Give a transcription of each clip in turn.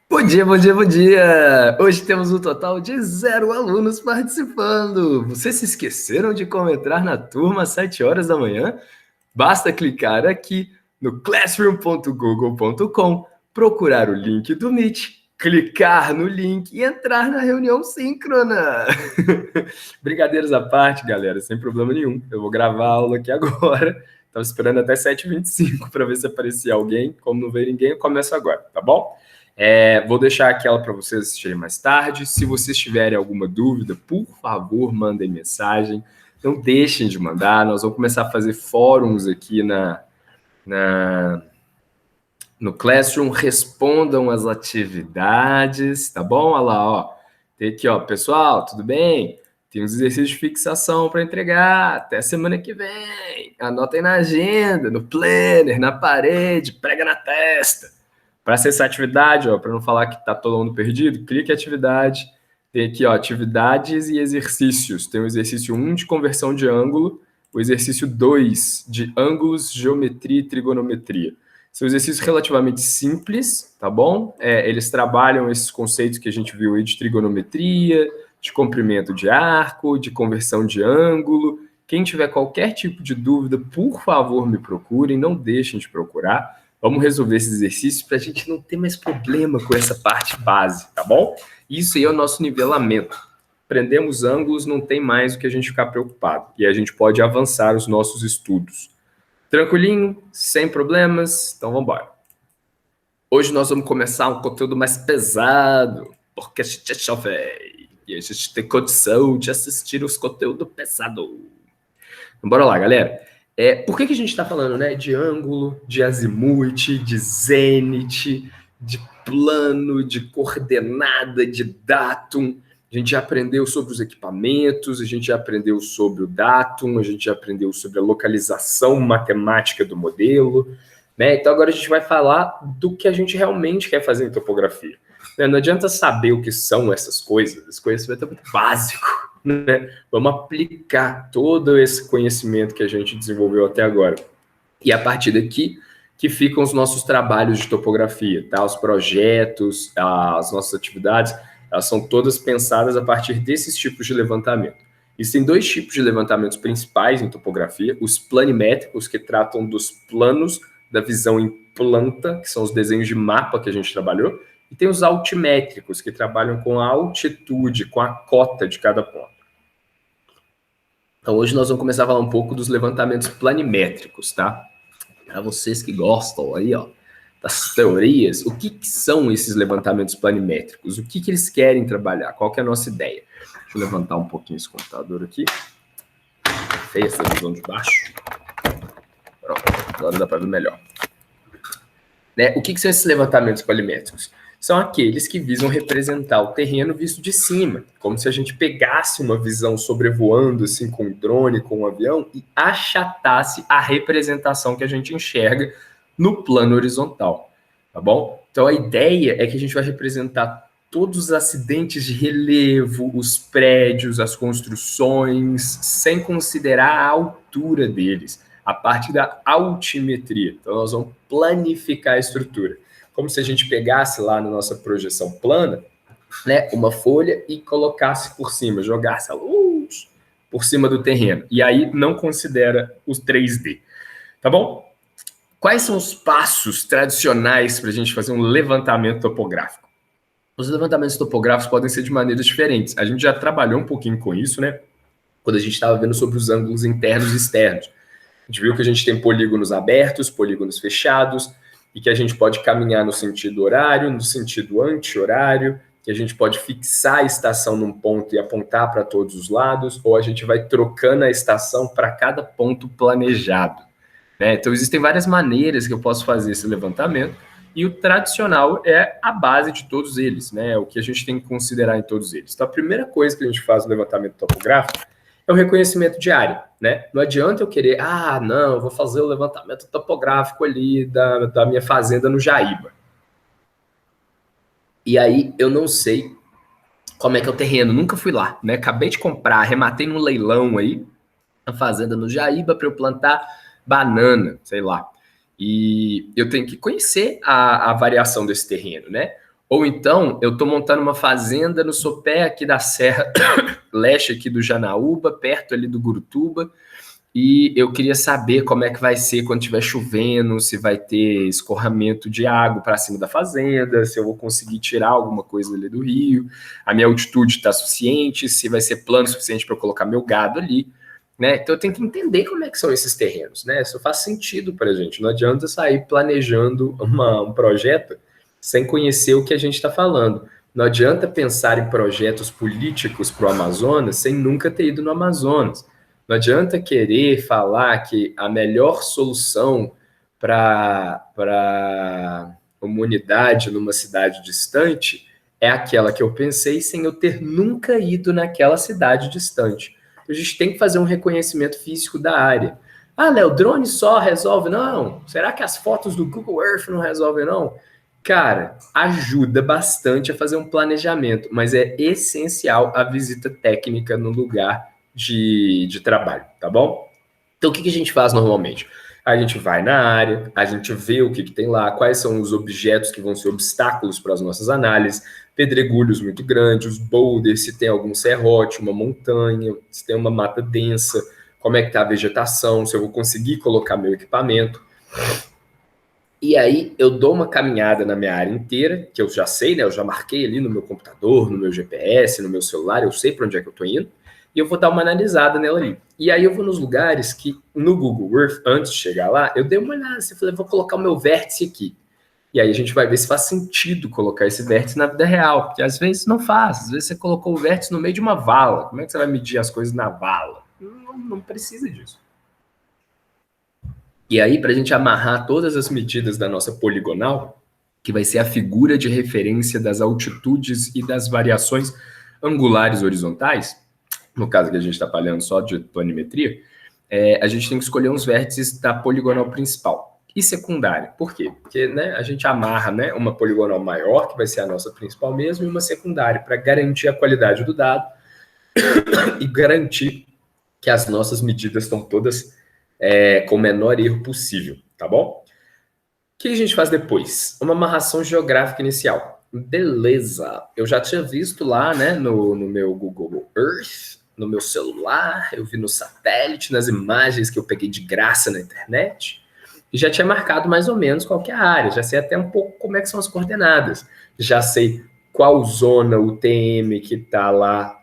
Bom dia, bom dia, bom dia! Hoje temos um total de 0 alunos participando. Vocês se esqueceram de como entrar na turma às 7 horas da manhã? Basta clicar aqui no classroom.google.com, procurar o link do Meet, clicar no link e entrar na reunião síncrona. Brincadeiras à parte, galera, sem problema nenhum. Eu vou gravar a aula aqui agora. Estava esperando até 7h25 para ver se aparecia alguém. Como não veio ninguém, eu começo agora, tá bom? Vou deixar aquela para vocês assistirem mais tarde. Se vocês tiverem alguma dúvida, por favor, mandem mensagem. Não deixem de mandar. Nós vamos começar a fazer fóruns aqui no Classroom. Respondam as atividades, tá bom? Olha lá, ó. Tem aqui, ó, pessoal, tudo bem? Tem uns exercícios de fixação para entregar até semana que vem. Anotem na agenda, no planner, na parede, prega na testa. Para acessar a atividade, para não falar que está todo mundo perdido, clique em atividade. Tem aqui, ó, atividades e exercícios. Tem o exercício 1 de conversão de ângulo, o exercício 2 de ângulos, geometria e trigonometria. São exercícios relativamente simples, tá bom? Eles trabalham esses conceitos que a gente viu aí de trigonometria, de comprimento de arco, de conversão de ângulo. Quem tiver qualquer tipo de dúvida, por favor, me procurem, não deixem de procurar. Vamos resolver esses exercícios para a gente não ter mais problema com essa parte base, tá bom? Isso aí é o nosso nivelamento. Aprendemos ângulos, não tem mais o que a gente ficar preocupado. E a gente pode avançar os nossos estudos. Tranquilinho? Sem problemas? Então vamos embora. Hoje nós vamos começar um conteúdo mais pesado, porque a gente é jovem e a gente tem condição de assistir os conteúdos pesados. Então bora lá, galera. Por que a gente está falando, né, de ângulo, de azimuth, de zênite, de plano, de coordenada, de datum? A gente já aprendeu sobre os equipamentos, a gente já aprendeu sobre o datum, a gente já aprendeu sobre a localização matemática do modelo, né? Então agora a gente vai falar do que a gente realmente quer fazer em topografia. Não adianta saber o que são essas coisas, esse conhecimento é muito básico, né? Vamos aplicar todo esse conhecimento que a gente desenvolveu até agora. E a partir daqui que ficam os nossos trabalhos de topografia, tá? Os projetos, as nossas atividades, elas são todas pensadas a partir desses tipos de levantamento. Existem 2 tipos de levantamentos principais em topografia: os planimétricos, que tratam dos planos da visão em planta, que são os desenhos de mapa que a gente trabalhou, e tem os altimétricos, que trabalham com a altitude, com a cota de cada ponto. Então, hoje nós vamos começar a falar um pouco dos levantamentos planimétricos, tá? Para vocês que gostam aí, ó, das teorias, o que são esses levantamentos planimétricos? O que eles querem trabalhar? Qual que é a nossa ideia? Deixa eu levantar um pouquinho esse computador aqui. Feia essa visão de baixo. Pronto, agora dá para ver melhor. O que são esses levantamentos planimétricos? São aqueles que visam representar o terreno visto de cima, como se a gente pegasse uma visão sobrevoando assim com um drone, com um avião, e achatasse a representação que a gente enxerga no plano horizontal, tá bom? Então a ideia é que a gente vai representar todos os acidentes de relevo, os prédios, as construções, sem considerar a altura deles, a partir da altimetria. Então nós vamos planificar a estrutura, como se a gente pegasse lá na nossa projeção plana, né, uma folha e colocasse por cima, jogasse a luz por cima do terreno. E aí não considera os 3D, tá bom? Quais são os passos tradicionais para a gente fazer um levantamento topográfico? Os levantamentos topográficos podem ser de maneiras diferentes. A gente já trabalhou um pouquinho com isso, né? Quando a gente estava vendo sobre os ângulos internos e externos. A gente viu que a gente tem polígonos abertos, polígonos fechados, e que a gente pode caminhar no sentido horário, no sentido anti-horário, que a gente pode fixar a estação num ponto e apontar para todos os lados, ou a gente vai trocando a estação para cada ponto planejado, né? Então, existem várias maneiras que eu posso fazer esse levantamento, e o tradicional é a base de todos eles, né? O que a gente tem que considerar em todos eles. Então, a primeira coisa que a gente faz no levantamento topográfico é o reconhecimento de área, né? Não adianta eu querer, não, eu vou fazer o levantamento topográfico ali da minha fazenda no Jaíba. E aí eu não sei como é que é o terreno, nunca fui lá, né? Acabei de comprar, arrematei num leilão aí, a fazenda no Jaíba para eu plantar banana, sei lá. E eu tenho que conhecer a variação desse terreno, né? Ou então, eu estou montando uma fazenda no sopé aqui da Serra Leste, aqui do Janaúba, perto ali do Gurutuba, e eu queria saber como é que vai ser quando estiver chovendo, se vai ter escorramento de água para cima da fazenda, se eu vou conseguir tirar alguma coisa ali do rio, a minha altitude está suficiente, se vai ser plano suficiente para eu colocar meu gado ali, né? Então eu tenho que entender como é que são esses terrenos, né? Isso faz sentido para a gente. Não adianta sair planejando um projeto sem conhecer o que a gente está falando. Não adianta pensar em projetos políticos para o Amazonas sem nunca ter ido no Amazonas. Não adianta querer falar que a melhor solução para uma unidade numa cidade distante é aquela que eu pensei sem eu ter nunca ido naquela cidade distante. A gente tem que fazer um reconhecimento físico da área. Ah, Léo, drone só resolve? Não. Será que as fotos do Google Earth não resolvem, não? Cara, ajuda bastante a fazer um planejamento, mas é essencial a visita técnica no lugar de trabalho, tá bom? Então, o que a gente faz normalmente? A gente vai na área, a gente vê o que tem lá, quais são os objetos que vão ser obstáculos para as nossas análises, pedregulhos muito grandes, os boulders, se tem algum serrote, uma montanha, se tem uma mata densa, como é que está a vegetação, se eu vou conseguir colocar meu equipamento. E aí eu dou uma caminhada na minha área inteira, que eu já sei, né? Eu já marquei ali no meu computador, no meu GPS, no meu celular, eu sei para onde é que eu estou indo, e eu vou dar uma analisada nela ali. E aí eu vou nos lugares que, no Google Earth, antes de chegar lá, eu dei uma olhada, assim, falei, vou colocar o meu vértice aqui. E aí a gente vai ver se faz sentido colocar esse vértice na vida real, porque às vezes não faz, às vezes você colocou o vértice no meio de uma vala. Como é que você vai medir as coisas na vala? Não precisa disso. E aí, para a gente amarrar todas as medidas da nossa poligonal, que vai ser a figura de referência das altitudes e das variações angulares horizontais, no caso que a gente está falando só de planimetria, a gente tem que escolher uns vértices da poligonal principal e secundária. Por quê? Porque, né, a gente amarra, né, uma poligonal maior, que vai ser a nossa principal mesmo, e uma secundária, para garantir a qualidade do dado e garantir que as nossas medidas estão todas com o menor erro possível, tá bom? O que a gente faz depois? Uma amarração geográfica inicial. Beleza, eu já tinha visto lá, né, no meu Google Earth, no meu celular, eu vi no satélite, nas imagens que eu peguei de graça na internet, e já tinha marcado mais ou menos qual que é a área, já sei até um pouco como é que são as coordenadas, já sei qual zona UTM que está lá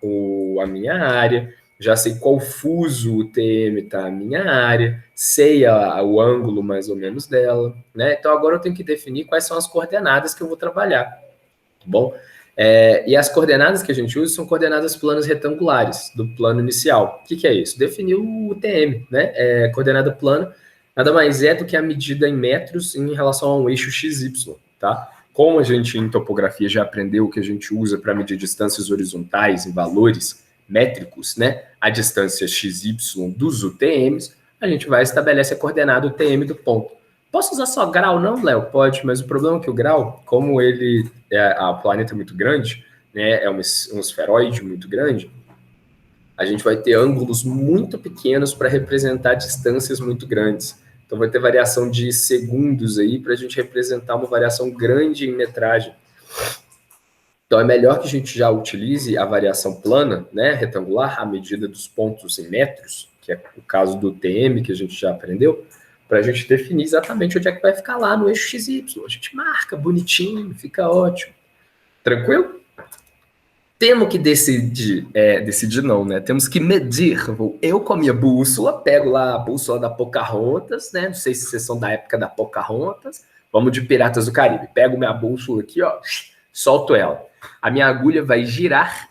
a minha área, já sei qual fuso UTM está a minha área, sei o ângulo mais ou menos dela, né? Então agora eu tenho que definir quais são as coordenadas que eu vou trabalhar, tá bom? E as coordenadas que a gente usa são coordenadas planas retangulares do plano inicial. O que é isso? Definir o UTM, né? Coordenada plana nada mais é do que a medida em metros em relação a um eixo XY, tá? Como a gente em topografia já aprendeu que a gente usa para medir distâncias horizontais em valores métricos, né? A distância XY dos UTMs, a gente vai estabelecer a coordenada UTM do ponto. Posso usar só grau? Não, Léo? Pode, mas o problema é que o grau, como ele a planeta muito grande, né, um esferoide muito grande, a gente vai ter ângulos muito pequenos para representar distâncias muito grandes. Então vai ter variação de segundos aí para a gente representar uma variação grande em metragem. Então é melhor que a gente já utilize a variação plana, né, retangular, a medida dos pontos em metros, que é o caso do TM que a gente já aprendeu, para a gente definir exatamente onde é que vai ficar lá no eixo XY. A gente marca bonitinho, fica ótimo. Tranquilo? Temos que decidir não, né? Temos que medir. Eu com a minha bússola, pego lá a bússola da Pocahontas, né? Não sei se vocês são da época da Pocahontas. Vamos de Piratas do Caribe. Pego minha bússola aqui, ó, solto ela. A minha agulha vai girar,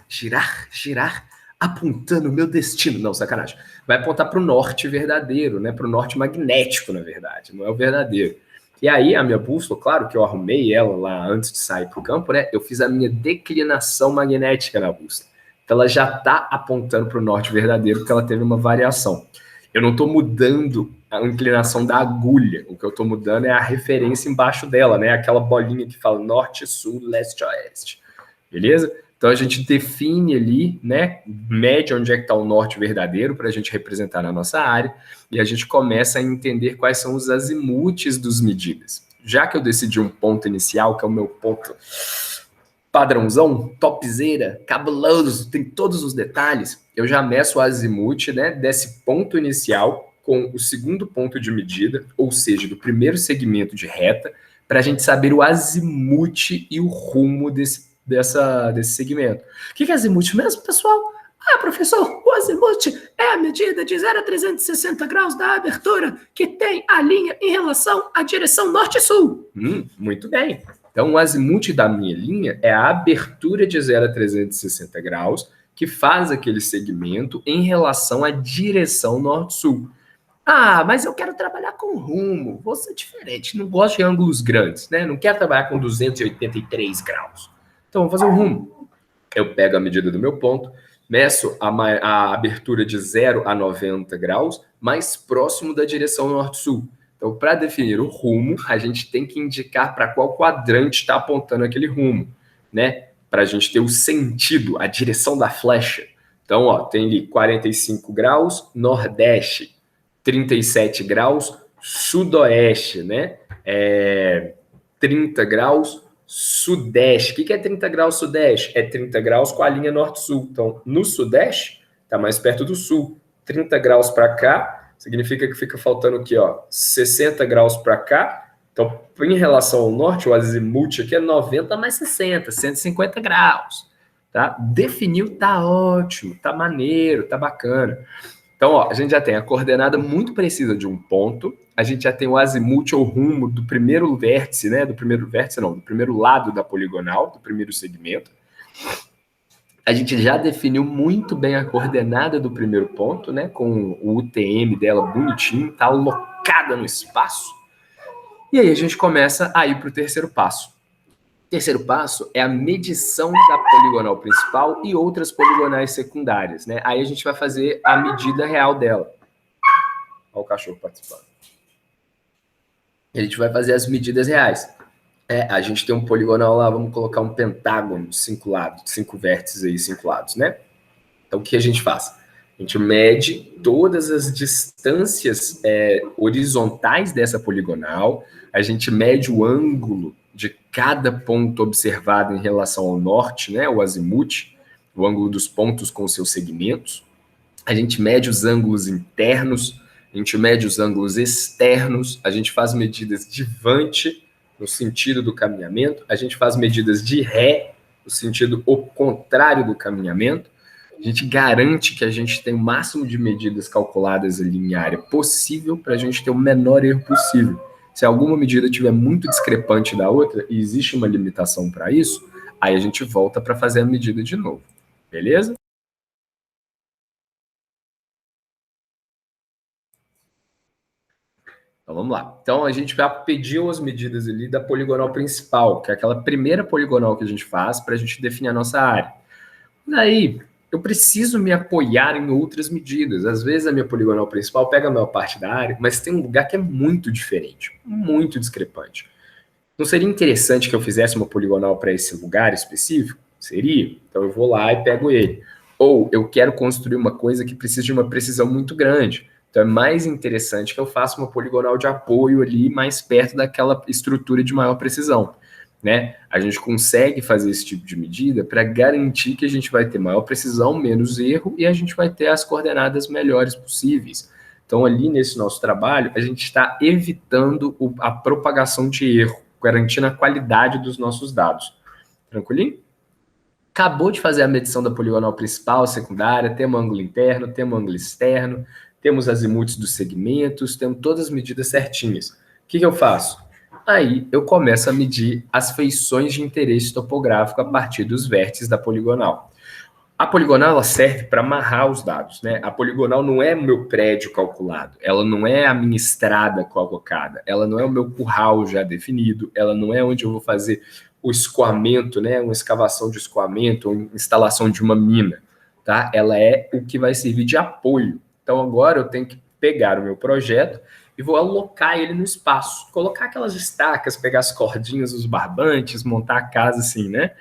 apontando o meu destino. Não, sacanagem. Vai apontar para o norte verdadeiro, né? Para o norte magnético, na verdade. Não é o verdadeiro. E aí, a minha bússola, claro que eu arrumei ela lá antes de sair para o campo, né? Eu fiz a minha declinação magnética na bússola. Então, ela já está apontando para o norte verdadeiro, porque ela teve uma variação. Eu não estou mudando a inclinação da agulha. O que eu estou mudando é a referência embaixo dela, né? Aquela bolinha que fala norte, sul, leste, oeste. Beleza? Então a gente define ali, né, mede onde é que está o norte verdadeiro para a gente representar na nossa área, e a gente começa a entender quais são os azimutes dos medidas. Já que eu decidi um ponto inicial, que é o meu ponto padrãozão, topzera, cabuloso, tem todos os detalhes, eu já meço o azimute, né, desse ponto inicial com o segundo ponto de medida, ou seja, do primeiro segmento de reta, para a gente saber o azimute e o rumo desse segmento. O que é azimute mesmo, pessoal? Ah, professor, o azimute é a medida de 0 a 360 graus da abertura que tem a linha em relação à direção norte-sul. Muito bem. Então, o azimute da minha linha é a abertura de 0 a 360 graus que faz aquele segmento em relação à direção norte-sul. Ah, mas eu quero trabalhar com rumo. Vou ser diferente. Não gosto de ângulos grandes, né? Não quero trabalhar com 283 graus. Então, vou fazer o rumo. Eu pego a medida do meu ponto, meço a abertura de 0 a 90 graus, mais próximo da direção norte-sul. Então, para definir o rumo, a gente tem que indicar para qual quadrante está apontando aquele rumo, né? Para a gente ter o sentido, a direção da flecha. Então, ó, tem ali 45 graus, nordeste, 37 graus, sudoeste, né? 30 graus, sudeste. O que é 30 graus sudeste? É 30 graus com a linha norte-sul. Então, no sudeste, está mais perto do sul. 30 graus para cá, significa que fica faltando aqui, ó, 60 graus para cá. Então, em relação ao norte, o azimute aqui é 90 mais 60, 150 graus. Tá? Definiu, tá ótimo, tá maneiro, tá bacana. Então, ó, a gente já tem a coordenada muito precisa de um ponto, a gente já tem o azimute ou rumo do primeiro vértice, né? Do primeiro lado da poligonal, do primeiro segmento. A gente já definiu muito bem a coordenada do primeiro ponto, né? Com o UTM dela bonitinho, tá alocada no espaço. E aí a gente começa a ir para o terceiro passo. O terceiro passo é a medição da poligonal principal e outras poligonais secundárias, né? Aí a gente vai fazer a medida real dela. Olha o cachorro participando. A gente vai fazer as medidas reais. A gente tem um poligonal lá, vamos colocar um pentágono, 5 lados, 5 vértices aí, 5 lados, né? Então o que a gente faz? A gente mede todas as distâncias horizontais dessa poligonal, a gente mede o ângulo de cada ponto observado em relação ao norte, né, o azimute, o ângulo dos pontos com seus segmentos. A gente mede os ângulos internos, a gente mede os ângulos externos, a gente faz medidas de vante, no sentido do caminhamento, a gente faz medidas de ré, no sentido o contrário do caminhamento. A gente garante que a gente tem o máximo de medidas calculadas ali em área possível para a gente ter o menor erro possível. Se alguma medida estiver muito discrepante da outra e existe uma limitação para isso, aí a gente volta para fazer a medida de novo. Beleza? Então vamos lá. Então a gente já pediu as medidas ali da poligonal principal, que é aquela primeira poligonal que a gente faz para a gente definir a nossa área. Daí, eu preciso me apoiar em outras medidas. Às vezes a minha poligonal principal pega a maior parte da área, mas tem um lugar que é muito diferente, muito discrepante. Não seria interessante que eu fizesse uma poligonal para esse lugar específico? Seria. Então eu vou lá e pego ele. Ou eu quero construir uma coisa que precisa de uma precisão muito grande. Então é mais interessante que eu faça uma poligonal de apoio ali mais perto daquela estrutura de maior precisão. Né? A gente consegue fazer esse tipo de medida para garantir que a gente vai ter maior precisão, menos erro e a gente vai ter as coordenadas melhores possíveis. Então, ali nesse nosso trabalho, a gente está evitando a propagação de erro, garantindo a qualidade dos nossos dados. Tranquilinho? Acabou de fazer a medição da poligonal principal, secundária, temos ângulo interno, temos ângulo externo, temos azimutes dos segmentos, temos todas as medidas certinhas. O que eu faço? Aí eu começo a medir as feições de interesse topográfico a partir dos vértices da poligonal. A poligonal ela serve para amarrar os dados, né? A poligonal não é o meu prédio calculado, ela não é a minha estrada colocada, ela não é o meu curral já definido, ela não é onde eu vou fazer o escoamento, né? Uma escavação de escoamento, ou instalação de uma mina, tá? Ela é o que vai servir de apoio. Então agora eu tenho que pegar o meu projeto e vou alocar ele no espaço, colocar aquelas estacas, pegar as cordinhas, os barbantes, montar a casa assim, né?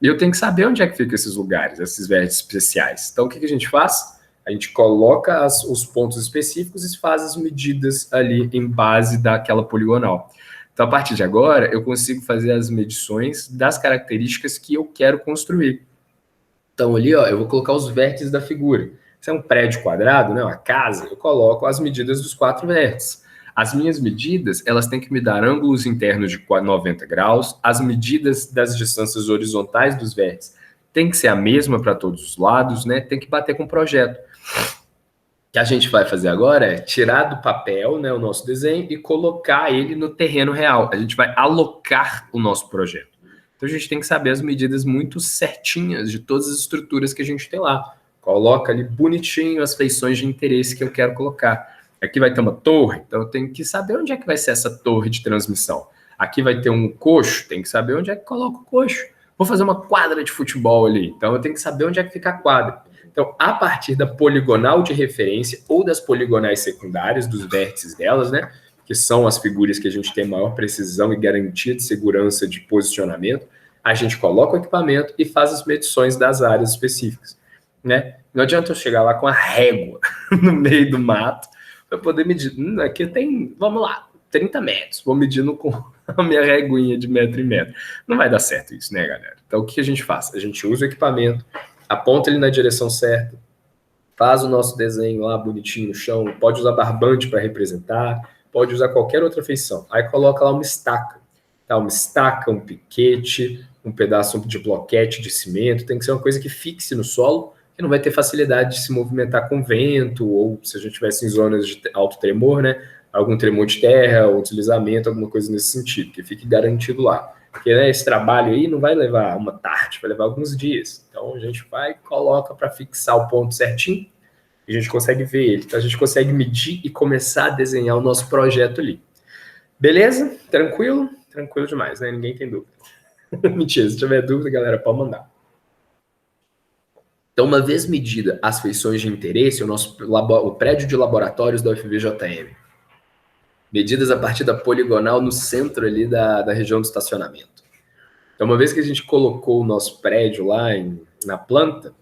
E eu tenho que saber onde é que ficam esses lugares, esses vértices especiais. Então, o que a gente faz? A gente coloca os pontos específicos e faz as medidas ali em base daquela poligonal. Então, a partir de agora, eu consigo fazer as medições das características que eu quero construir. Então, ali, ó, eu vou colocar os vértices da figura. Se é um prédio quadrado, né, uma casa, eu coloco as medidas dos 4 vértices. As minhas medidas, elas têm que me dar ângulos internos de 90 graus, as medidas das distâncias horizontais dos vértices tem que ser a mesma para todos os lados, né? Tem que bater com o projeto. O que a gente vai fazer agora é tirar do papel, né, o nosso desenho e colocar ele no terreno real. A gente vai alocar o nosso projeto. Então a gente tem que saber as medidas muito certinhas de todas as estruturas que a gente tem lá. Coloca ali bonitinho as feições de interesse que eu quero colocar. Aqui vai ter uma torre, então eu tenho que saber onde é que vai ser essa torre de transmissão. Aqui vai ter um coxo, tem que saber onde é que coloca o coxo. Vou fazer uma quadra de futebol ali, então eu tenho que saber onde é que fica a quadra. Então, a partir da poligonal de referência ou das poligonais secundárias, dos vértices delas, né, que são as figuras que a gente tem maior precisão e garantia de segurança de posicionamento, a gente coloca o equipamento e faz as medições das áreas específicas, né? Não adianta eu chegar lá com a régua no meio do mato para poder medir. Aqui tem, vamos lá, 30 metros. Vou medindo com a minha reguinha de metro em metro. Não vai dar certo isso, né, galera? Então, o que a gente faz? A gente usa o equipamento, aponta ele na direção certa, faz o nosso desenho lá bonitinho no chão, pode usar barbante para representar, pode usar qualquer outra feição. Aí coloca lá uma estaca, tá? Uma estaca, um piquete, um pedaço de bloquete de cimento, tem que ser uma coisa que fixe no solo, que não vai ter facilidade de se movimentar com vento, ou se a gente tivesse em zonas de alto tremor, né? Algum tremor de terra, ou deslizamento, alguma coisa nesse sentido, que fique garantido lá. Porque, né, esse trabalho aí não vai levar uma tarde, vai levar alguns dias. Então a gente vai e coloca para fixar o ponto certinho e a gente consegue ver ele. Então a gente consegue medir e começar a desenhar o nosso projeto ali. Beleza? Tranquilo? Tranquilo demais, né? Ninguém tem dúvida. Mentira, se tiver dúvida, galera, pode mandar. Então, uma vez medida as feições de interesse, o prédio de laboratórios da UFVJM, medidas a partir da poligonal no centro ali da região do estacionamento. Então, uma vez que a gente colocou o nosso prédio lá na planta,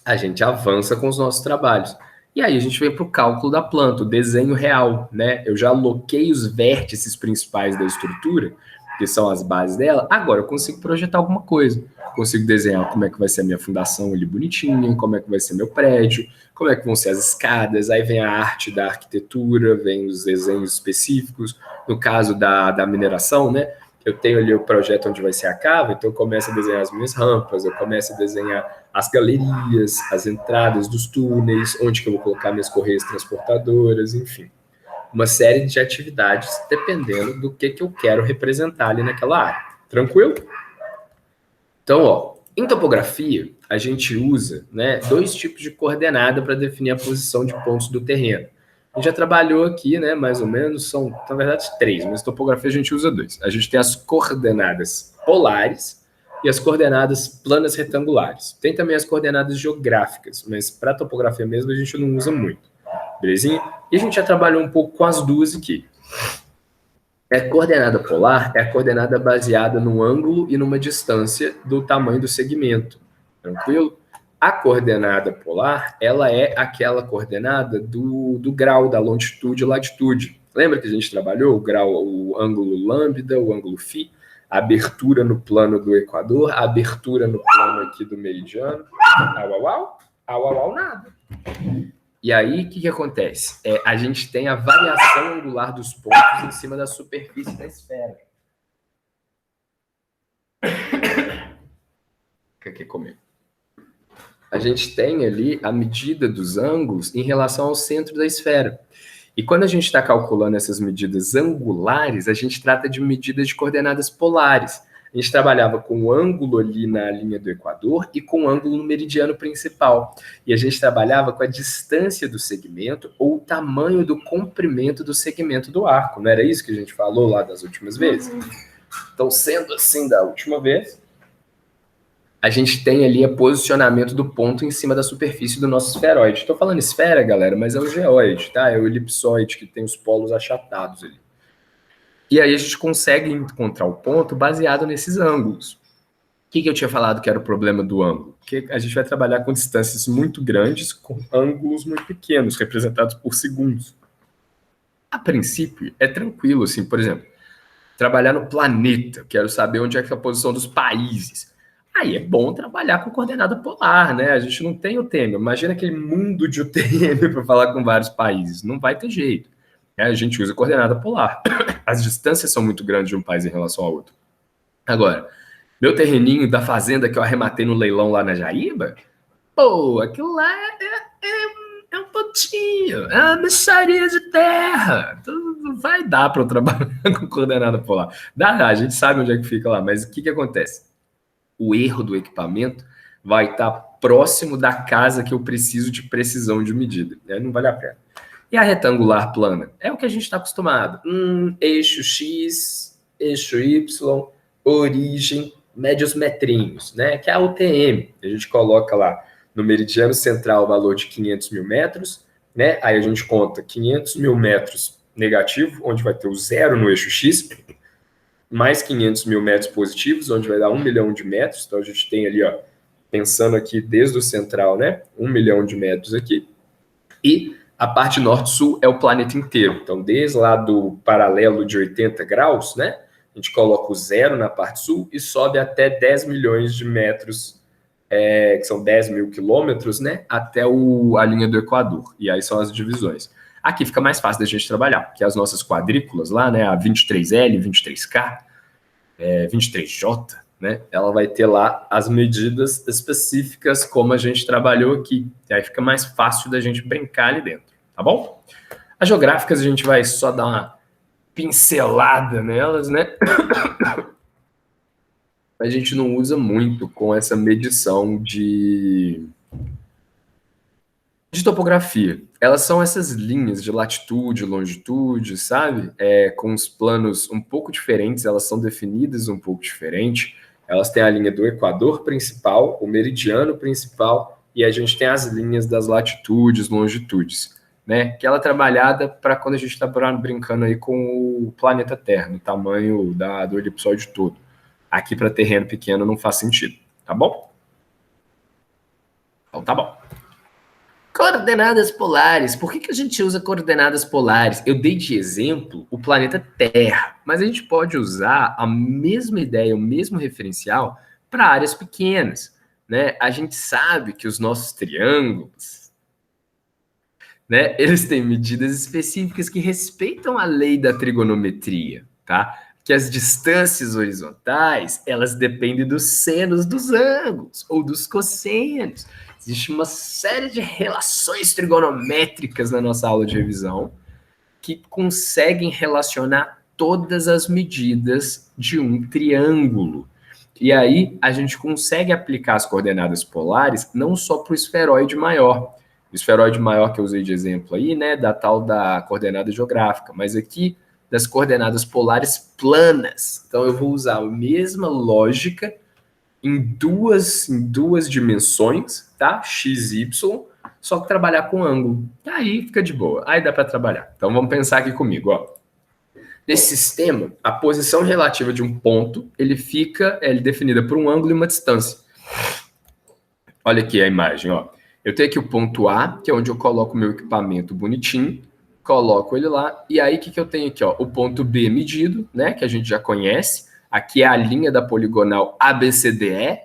a gente avança com os nossos trabalhos. E aí a gente vem para o cálculo da planta, o desenho real, né? Eu já aloquei os vértices principais da estrutura, que são as bases dela, agora eu consigo projetar alguma coisa. Consigo desenhar como é que vai ser a minha fundação ali bonitinha, como é que vai ser meu prédio, como é que vão ser as escadas, aí vem a arte da arquitetura, vem os desenhos específicos. No caso da mineração, né? Eu tenho ali o projeto onde vai ser a cava, então eu começo a desenhar as minhas rampas, eu começo a desenhar as galerias, as entradas dos túneis, onde que eu vou colocar minhas correias transportadoras, enfim. Uma série de atividades dependendo do que eu quero representar ali naquela área. Tranquilo? Então, ó, em topografia, a gente usa, né, 2 tipos de coordenada para definir a posição de pontos do terreno. A gente já trabalhou aqui, né, mais ou menos, são, na verdade, 3, mas topografia a gente usa 2. A gente tem as coordenadas polares e as coordenadas planas retangulares. Tem também as coordenadas geográficas, mas para topografia mesmo a gente não usa muito. Belezinha? E a gente já trabalhou um pouco com as duas aqui. A coordenada polar é a coordenada baseada no ângulo e numa distância do tamanho do segmento. Tranquilo? A coordenada polar, ela é aquela coordenada do grau, da longitude e latitude. Lembra que a gente trabalhou o grau, o ângulo lambda, o ângulo φ, a abertura no plano do equador, a abertura no plano aqui do meridiano. Nada. E aí, o que acontece? A gente tem a variação angular dos pontos em cima da superfície da esfera. Quer comer? A gente tem ali a medida dos ângulos em relação ao centro da esfera. E quando a gente está calculando essas medidas angulares, a gente trata de medidas de coordenadas polares. A gente trabalhava com o ângulo ali na linha do equador e com o ângulo no meridiano principal. E a gente trabalhava com a distância do segmento ou o tamanho do comprimento do segmento do arco. Não era isso que a gente falou lá das últimas vezes? Então, sendo assim da última vez, a gente tem ali o posicionamento do ponto em cima da superfície do nosso esferoide. Estou falando esfera, galera, mas é o geóide, tá? É o elipsoide que tem os polos achatados ali. E aí a gente consegue encontrar o ponto baseado nesses ângulos. que eu tinha falado que era o problema do ângulo? Porque a gente vai trabalhar com distâncias muito grandes, com ângulos muito pequenos, representados por segundos. A princípio, é tranquilo, assim, por exemplo, trabalhar no planeta, quero saber onde é que é a posição dos países. Aí é bom trabalhar com coordenada polar, né? A gente não tem UTM. Imagina aquele mundo de UTM para falar com vários países. Não vai ter jeito. A gente usa coordenada polar. As distâncias são muito grandes de um país em relação ao outro. Agora, meu terreninho da fazenda que eu arrematei no leilão lá na Jaíba, pô, aquilo lá é um pontinho, é uma mixaria de terra. Então, não vai dar para eu trabalhar com coordenada polar. Dá, a gente sabe onde é que fica lá, mas o que acontece? O erro do equipamento vai estar próximo da casa que eu preciso de precisão de medida. Não vale a pena. E a retangular plana? É o que a gente está acostumado. Eixo X, eixo Y, origem, médios metrinhos, né? Que é a UTM. A gente coloca lá no meridiano central o valor de 500 mil metros, né? Aí a gente conta 500 mil metros negativo, onde vai ter o zero no eixo X, mais 500 mil metros positivos, onde vai dar 1 milhão de metros. Então a gente tem ali, ó, pensando aqui desde o central, né? 1 milhão de metros aqui. E a parte norte-sul é o planeta inteiro. Então, desde lá do paralelo de 80 graus, né? A gente coloca o zero na parte sul e sobe até 10 milhões de metros, que são 10 mil quilômetros, né? Até a linha do Equador. E aí são as divisões. Aqui fica mais fácil da gente trabalhar, porque as nossas quadrículas lá, né? A 23L, 23K, 23J, né? Ela vai ter lá as medidas específicas como a gente trabalhou aqui. E aí fica mais fácil da gente brincar ali dentro, tá bom? As geográficas a gente vai só dar uma pincelada nelas, né? A gente não usa muito com essa medição de topografia. Elas são essas linhas de latitude, longitude, sabe? Com os planos um pouco diferentes, elas são definidas um pouco diferente. Elas têm a linha do Equador principal, o meridiano principal, e a gente tem as linhas das latitudes, longitudes, né? Que ela é trabalhada para quando a gente está brincando aí com o planeta Terra, no tamanho do elipsoide todo. Aqui para terreno pequeno não faz sentido, tá bom? Então tá bom. Coordenadas polares. Por que a gente usa coordenadas polares? Eu dei de exemplo o planeta Terra, mas a gente pode usar a mesma ideia, o mesmo referencial para áreas pequenas, né? A gente sabe que os nossos triângulos, né, eles têm medidas específicas que respeitam a lei da trigonometria, tá? Que as distâncias horizontais, elas dependem dos senos dos ângulos ou dos cossenos. Existe uma série de relações trigonométricas na nossa aula de revisão que conseguem relacionar todas as medidas de um triângulo. E aí a gente consegue aplicar as coordenadas polares não só para o esferoide maior. O esferoide maior que eu usei de exemplo aí, né, da tal da coordenada geográfica, mas aqui das coordenadas polares planas. Então eu vou usar a mesma lógica em duas dimensões, tá? X, Y, só que trabalhar com ângulo. Aí fica de boa, aí dá para trabalhar. Então vamos pensar aqui comigo, ó. Nesse sistema, a posição relativa de um ponto, ele é definida por um ângulo e uma distância. Olha aqui a imagem, ó. Eu tenho aqui o ponto A, que é onde eu coloco o meu equipamento bonitinho, coloco ele lá, e aí o que eu tenho aqui, ó? O ponto B medido, né, que a gente já conhece. Aqui é a linha da poligonal ABCDE,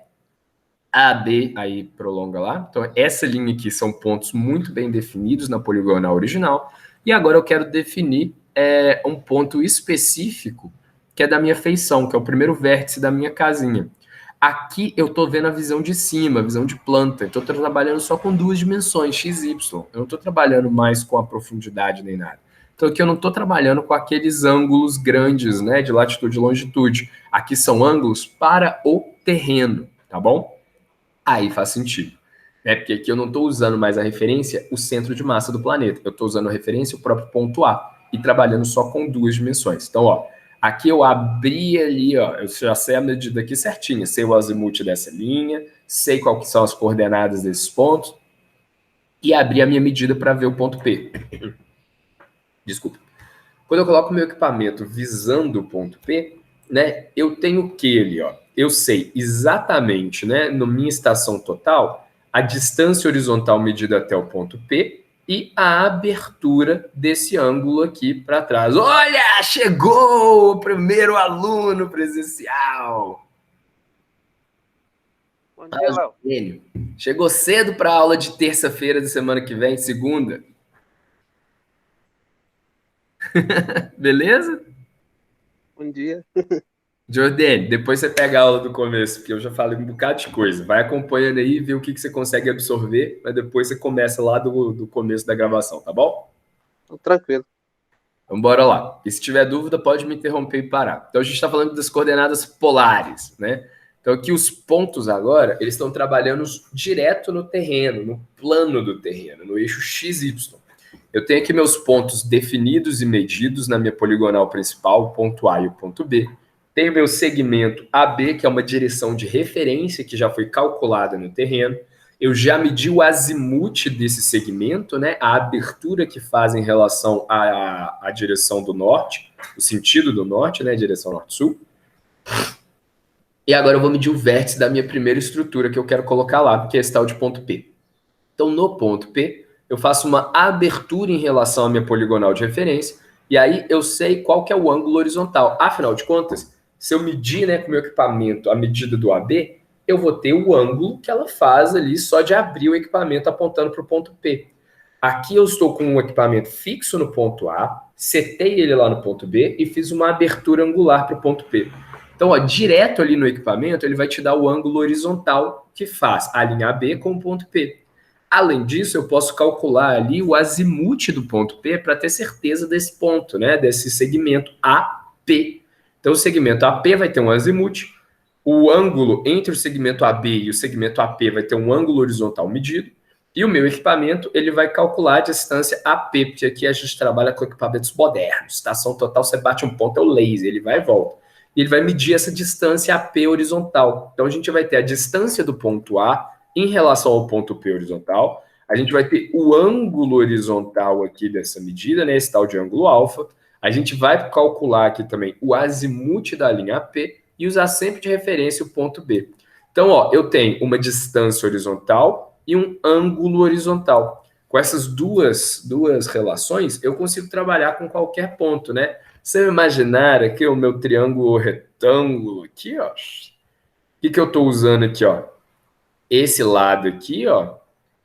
AB, aí prolonga lá. Então, essa linha aqui são pontos muito bem definidos na poligonal original. E agora eu quero definir um ponto específico, que é da minha feição, que é o primeiro vértice da minha casinha. Aqui eu estou vendo a visão de cima, a visão de planta. Então, eu estou trabalhando só com duas dimensões, x, y. Eu não estou trabalhando mais com a profundidade nem nada. Então, aqui eu não estou trabalhando com aqueles ângulos grandes, né, de latitude e longitude. Aqui são ângulos para o terreno, tá bom? Aí faz sentido. Porque aqui eu não estou usando mais a referência, o centro de massa do planeta. Eu estou usando a referência, o próprio ponto A, e trabalhando só com duas dimensões. Então, ó, aqui eu abri ali, ó, eu já sei a medida aqui certinha, sei o azimuth dessa linha, sei qual que são as coordenadas desses pontos, e abri a minha medida para ver o ponto P. Desculpa. Quando eu coloco o meu equipamento visando o ponto P, né, eu tenho o que ali, ó? Eu sei exatamente, né, na minha estação total, a distância horizontal medida até o ponto P e a abertura desse ângulo aqui para trás. Olha, chegou o primeiro aluno presencial. Bom dia, Léo. Gênio. Chegou cedo para a aula de terça-feira da semana que vem, segunda. Beleza? Bom dia. Jordane, depois você pega a aula do começo, porque eu já falei um bocado de coisa. Vai acompanhando aí, vê o que você consegue absorver, mas depois você começa lá do começo da gravação, tá bom? Tô tranquilo. Então, bora lá. E se tiver dúvida, pode me interromper e parar. Então, a gente está falando das coordenadas polares, né? Então, aqui os pontos agora, eles estão trabalhando direto no terreno, no plano do terreno, no eixo XY. Eu tenho aqui meus pontos definidos e medidos na minha poligonal principal, o ponto A e o ponto B. Tenho meu segmento AB, que é uma direção de referência que já foi calculada no terreno. Eu já medi o azimuth desse segmento, né? A abertura que faz em relação à direção do norte, o sentido do norte, né? Direção norte-sul. E agora eu vou medir o vértice da minha primeira estrutura que eu quero colocar lá, que é esse tal de ponto P. Então, no ponto P, eu faço uma abertura em relação à minha poligonal de referência, e aí eu sei qual que é o ângulo horizontal. Afinal de contas, se eu medir, né, com o meu equipamento a medida do AB, eu vou ter o ângulo que ela faz ali só de abrir o equipamento apontando para o ponto P. Aqui eu estou com um equipamento fixo no ponto A, setei ele lá no ponto B e fiz uma abertura angular para o ponto P. Então, ó, direto ali no equipamento, ele vai te dar o ângulo horizontal que faz a linha AB com o ponto P. Além disso, eu posso calcular ali o azimuth do ponto P para ter certeza desse ponto, né? Desse segmento AP. Então, o segmento AP vai ter um azimuth, o ângulo entre o segmento AB e o segmento AP vai ter um ângulo horizontal medido, e o meu equipamento ele vai calcular a distância AP, porque aqui a gente trabalha com equipamentos modernos. Estação total, você bate um ponto, é o laser, ele vai e volta. E ele vai medir essa distância AP horizontal. Então, a gente vai ter a distância do ponto A em relação ao ponto P horizontal, a gente vai ter o ângulo horizontal aqui dessa medida, né, esse tal de ângulo alfa. A gente vai calcular aqui também o azimuth da linha P e usar sempre de referência o ponto B. Então, ó, eu tenho uma distância horizontal e um ângulo horizontal. Com essas duas relações, eu consigo trabalhar com qualquer ponto, né? Se eu imaginar aqui o meu triângulo retângulo aqui, ó, o que eu estou usando aqui, ó? Esse lado aqui, ó,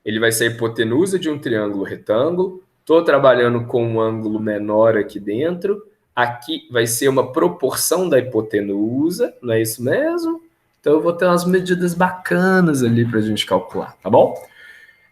ele vai ser a hipotenusa de um triângulo retângulo. Estou trabalhando com um ângulo menor aqui dentro. Aqui vai ser uma proporção da hipotenusa, não é isso mesmo? Então eu vou ter umas medidas bacanas ali para a gente calcular, tá bom?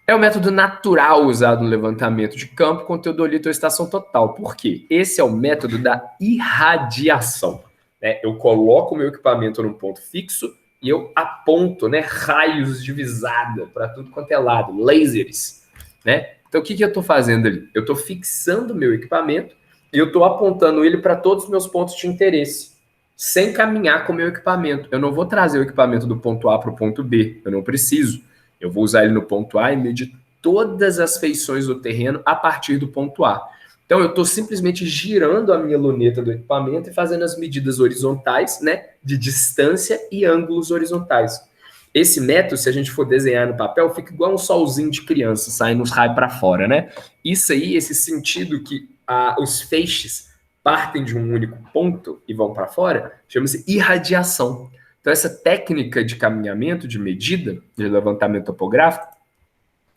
É o método natural usado no levantamento de campo com teodolito ou estação total. Por quê? Esse é o método da irradiação, né? Eu coloco o meu equipamento num ponto fixo e eu aponto, né, raios de visada para tudo quanto é lado, lasers, né? Então, o que eu estou fazendo ali? Eu estou fixando o meu equipamento e eu estou apontando ele para todos os meus pontos de interesse, sem caminhar com o meu equipamento. Eu não vou trazer o equipamento do ponto A para o ponto B, eu não preciso. Eu vou usar ele no ponto A e medir todas as feições do terreno a partir do ponto A. Então, eu estou simplesmente girando a minha luneta do equipamento e fazendo as medidas horizontais, né, de distância e ângulos horizontais. Esse método, se a gente for desenhar no papel, fica igual um solzinho de criança, saindo os raios para fora, né? Isso aí, esse sentido que os feixes partem de um único ponto e vão para fora, chama-se irradiação. Então, essa técnica de caminhamento, de medida, de levantamento topográfico,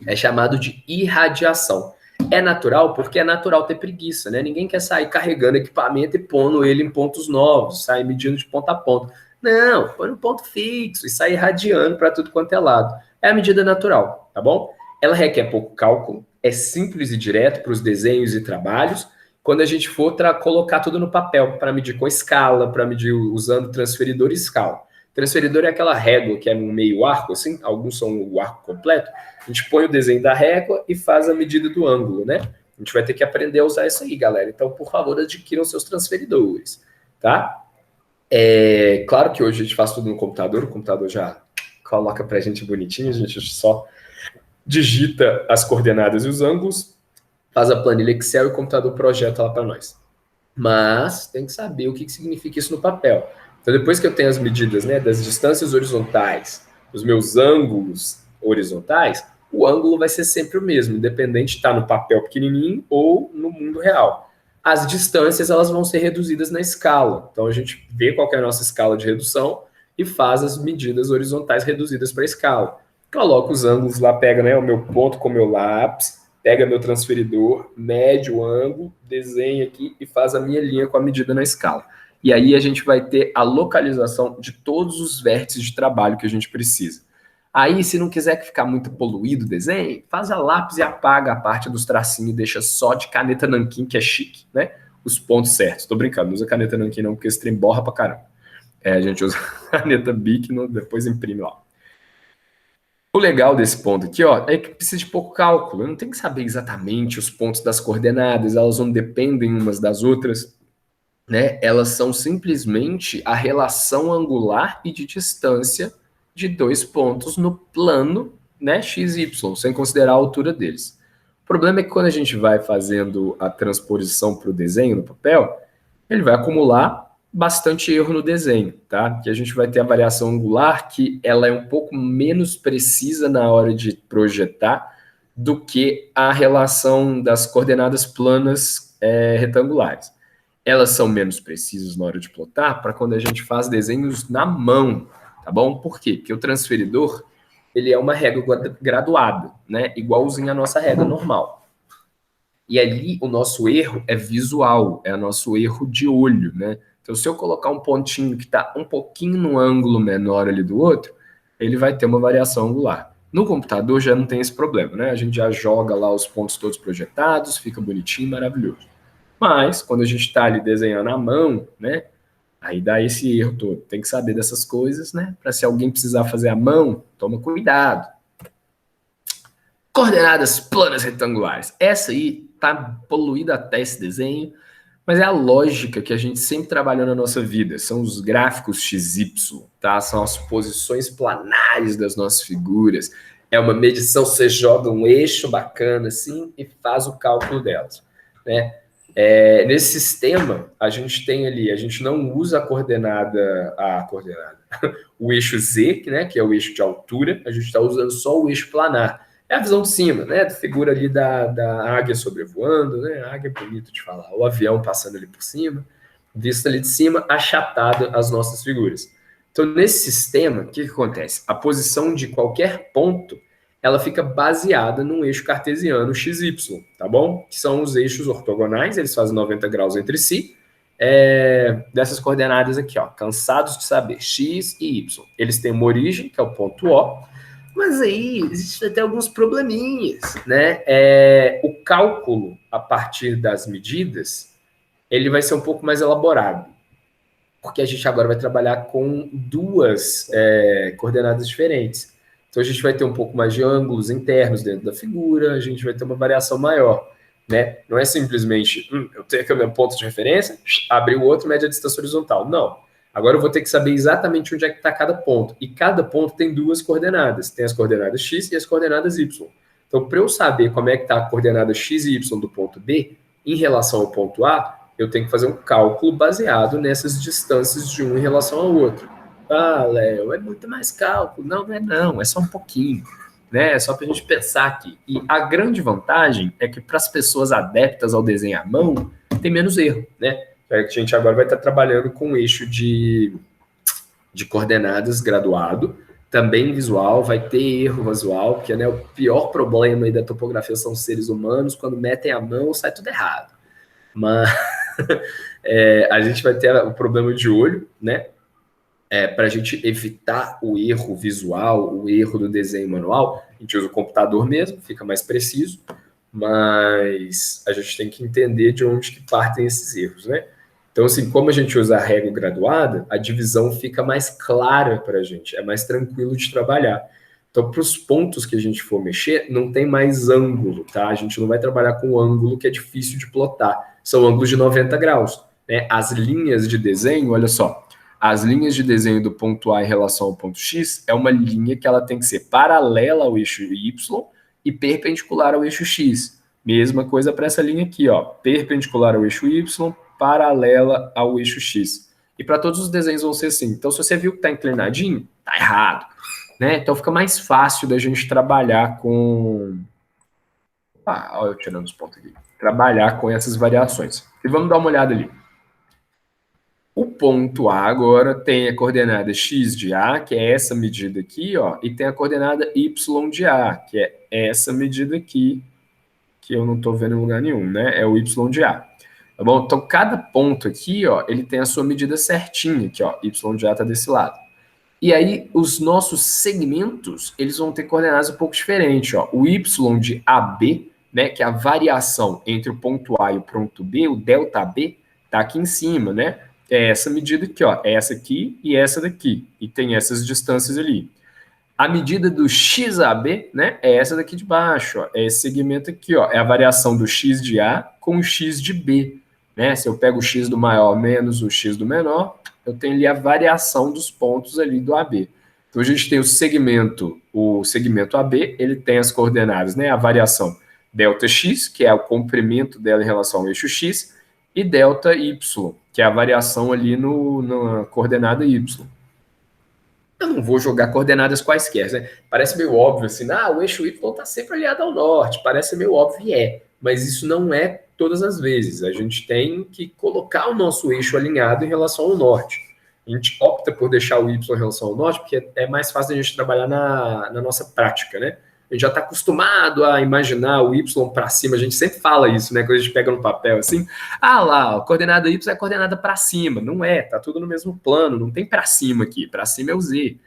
é chamado de irradiação. É natural porque é natural ter preguiça, né? Ninguém quer sair carregando equipamento e pondo ele em pontos novos, sair medindo de ponta a ponta. Não, põe no ponto fixo e sai irradiando para tudo quanto é lado. É a medida natural, tá bom? Ela requer pouco cálculo, é simples e direto para os desenhos e trabalhos. Quando a gente for colocar tudo no papel, para medir com escala, para medir usando transferidor e escala. Transferidor é aquela régua que é um meio arco, assim, alguns são o arco completo. A gente põe o desenho da régua e faz a medida do ângulo, né? A gente vai ter que aprender a usar isso aí, galera. Então, por favor, adquiram seus transferidores, tá? É claro que hoje a gente faz tudo no computador, o computador já coloca pra gente bonitinho, a gente só digita as coordenadas e os ângulos, faz a planilha Excel e o computador projeta lá para nós. Mas tem que saber o que significa isso no papel. Então, depois que eu tenho as medidas, né, das distâncias horizontais, os meus ângulos horizontais, o ângulo vai ser sempre o mesmo, independente de estar no papel pequenininho ou no mundo real. As distâncias elas vão ser reduzidas na escala. Então, a gente vê qual é a nossa escala de redução e faz as medidas horizontais reduzidas para a escala. Coloca os ângulos lá, pega, né, o meu ponto com o meu lápis, pega meu transferidor, mede o ângulo, desenha aqui e faz a minha linha com a medida na escala. E aí a gente vai ter a localização de todos os vértices de trabalho que a gente precisa. Aí, se não quiser ficar muito poluído o desenho, faz a lápis e apaga a parte dos tracinhos e deixa só de caneta nanquim, que é chique, né? Os pontos certos. Tô brincando, não usa caneta nanquim não, porque esse trem borra pra caramba. A gente usa caneta Bic, depois imprime lá. O legal desse ponto aqui, ó, é que precisa de pouco cálculo. Eu não tem que saber exatamente os pontos das coordenadas, elas não dependem umas das outras, né? Elas são simplesmente a relação angular e de distância de dois pontos no plano, né, x, y, sem considerar a altura deles. O problema é que quando a gente vai fazendo a transposição para o desenho no papel, ele vai acumular bastante erro no desenho, tá? Que a gente vai ter a variação angular, que ela é um pouco menos precisa na hora de projetar do que a relação das coordenadas planas retangulares. Elas são menos precisas na hora de plotar para quando a gente faz desenhos na mão, tá bom? Por quê? Porque o transferidor, ele é uma régua graduada, né? Igualzinho à nossa régua normal. E ali o nosso erro é visual, é o nosso erro de olho, né? Então, se eu colocar um pontinho que está um pouquinho no ângulo menor ali do outro, ele vai ter uma variação angular. No computador já não tem esse problema, né? A gente já joga lá os pontos todos projetados, fica bonitinho, maravilhoso. Mas, quando a gente está ali desenhando à mão, né? Aí dá esse erro todo. Tem que saber dessas coisas, né? Para se alguém precisar fazer à mão, toma cuidado. Coordenadas planas retangulares. Essa aí tá poluída até esse desenho, mas é a lógica que a gente sempre trabalhou na nossa vida. São os gráficos XY, tá? São as posições planares das nossas figuras. É uma medição, você joga um eixo bacana assim e faz o cálculo delas, né? Nesse sistema, a gente tem ali, a gente não usa o eixo Z, né, que é o eixo de altura, a gente está usando só o eixo planar. É a visão de cima, né? A figura ali da águia sobrevoando, né? A águia é bonito de falar. O avião passando ali por cima, vista ali de cima, achatada as nossas figuras. Então, nesse sistema, o que acontece? A posição de qualquer ponto, ela fica baseada num eixo cartesiano XY, tá bom? Que são os eixos ortogonais, eles fazem 90 graus entre si. Dessas coordenadas aqui, ó, cansados de saber, X e Y. Eles têm uma origem, que é o ponto O, mas aí existem até alguns probleminhas, né? O cálculo a partir das medidas, ele vai ser um pouco mais elaborado, porque a gente agora vai trabalhar com duas coordenadas diferentes. Então a gente vai ter um pouco mais de ângulos internos dentro da figura, a gente vai ter uma variação maior, né? Não é simplesmente, eu tenho aqui o meu ponto de referência, abrir o outro, mede a distância horizontal. Não. Agora eu vou ter que saber exatamente onde é que está cada ponto. E cada ponto tem duas coordenadas. Tem as coordenadas x e as coordenadas y. Então, para eu saber como é que está a coordenada x e y do ponto B em relação ao ponto A, eu tenho que fazer um cálculo baseado nessas distâncias de um em relação ao outro. Ah, Léo, é muito mais cálculo. Não, não é não, é só um pouquinho. Né? É só para a gente pensar aqui. E a grande vantagem é que para as pessoas adeptas ao desenho à mão, tem menos erro, né? A gente agora vai estar trabalhando com um eixo de coordenadas graduado, também visual, vai ter erro visual, porque né, o pior problema aí da topografia são os seres humanos, quando metem a mão sai tudo errado. Mas a gente vai ter o problema de olho, né? Para a gente evitar o erro visual, o erro do desenho manual, a gente usa o computador mesmo, fica mais preciso, mas a gente tem que entender de onde que partem esses erros, né? Então, assim, como a gente usa a régua graduada, a divisão fica mais clara para a gente, é mais tranquilo de trabalhar. Então, para os pontos que a gente for mexer, não tem mais ângulo, tá? A gente não vai trabalhar com ângulo que é difícil de plotar. São ângulos de 90 graus, né? As linhas de desenho, olha só, as linhas de desenho do ponto A em relação ao ponto X é uma linha que ela tem que ser paralela ao eixo Y e perpendicular ao eixo X. Mesma coisa para essa linha aqui, ó, perpendicular ao eixo Y, paralela ao eixo X. E para todos os desenhos vão ser assim. Então, se você viu que está inclinadinho, tá errado, né? Então fica mais fácil da gente trabalhar com... olha eu tirando os pontos aqui. Trabalhar com essas variações. E vamos dar uma olhada ali. O ponto A agora tem a coordenada x de A, que é essa medida aqui, ó, e tem a coordenada y de A, que é essa medida aqui, que eu não estou vendo em lugar nenhum, né? É o y de A. Tá bom? Então, cada ponto aqui, ó, ele tem a sua medida certinha aqui, ó, y de A está desse lado. E aí, os nossos segmentos, eles vão ter coordenadas um pouco diferentes, ó. O y de AB, né, que é a variação entre o ponto A e o ponto B, o delta B, tá aqui em cima, né? É essa medida aqui, ó, essa aqui e essa daqui. E tem essas distâncias ali. A medida do XAB, né, é essa daqui de baixo, ó, é esse segmento aqui, ó, é a variação do x de A com o x de B, né? Se eu pego o x do maior menos o x do menor, eu tenho ali a variação dos pontos ali do AB. Então a gente tem o segmento AB, ele tem as coordenadas, né, a variação delta x, que é o comprimento dela em relação ao eixo x, e delta y, que é a variação ali na coordenada y. Eu não vou jogar coordenadas quaisquer, né? Parece meio óbvio assim, o eixo Y está sempre alinhado ao norte, parece meio óbvio e mas isso não é todas as vezes. A gente tem que colocar o nosso eixo alinhado em relação ao norte. A gente opta por deixar o Y em relação ao norte, porque é mais fácil a gente trabalhar na nossa prática, né? A gente já está acostumado a imaginar o Y para cima, a gente sempre fala isso, né? Quando a gente pega no papel assim, lá, a coordenada Y é a coordenada para cima. Não é, tá tudo no mesmo plano, não tem para cima aqui, para cima é o Z.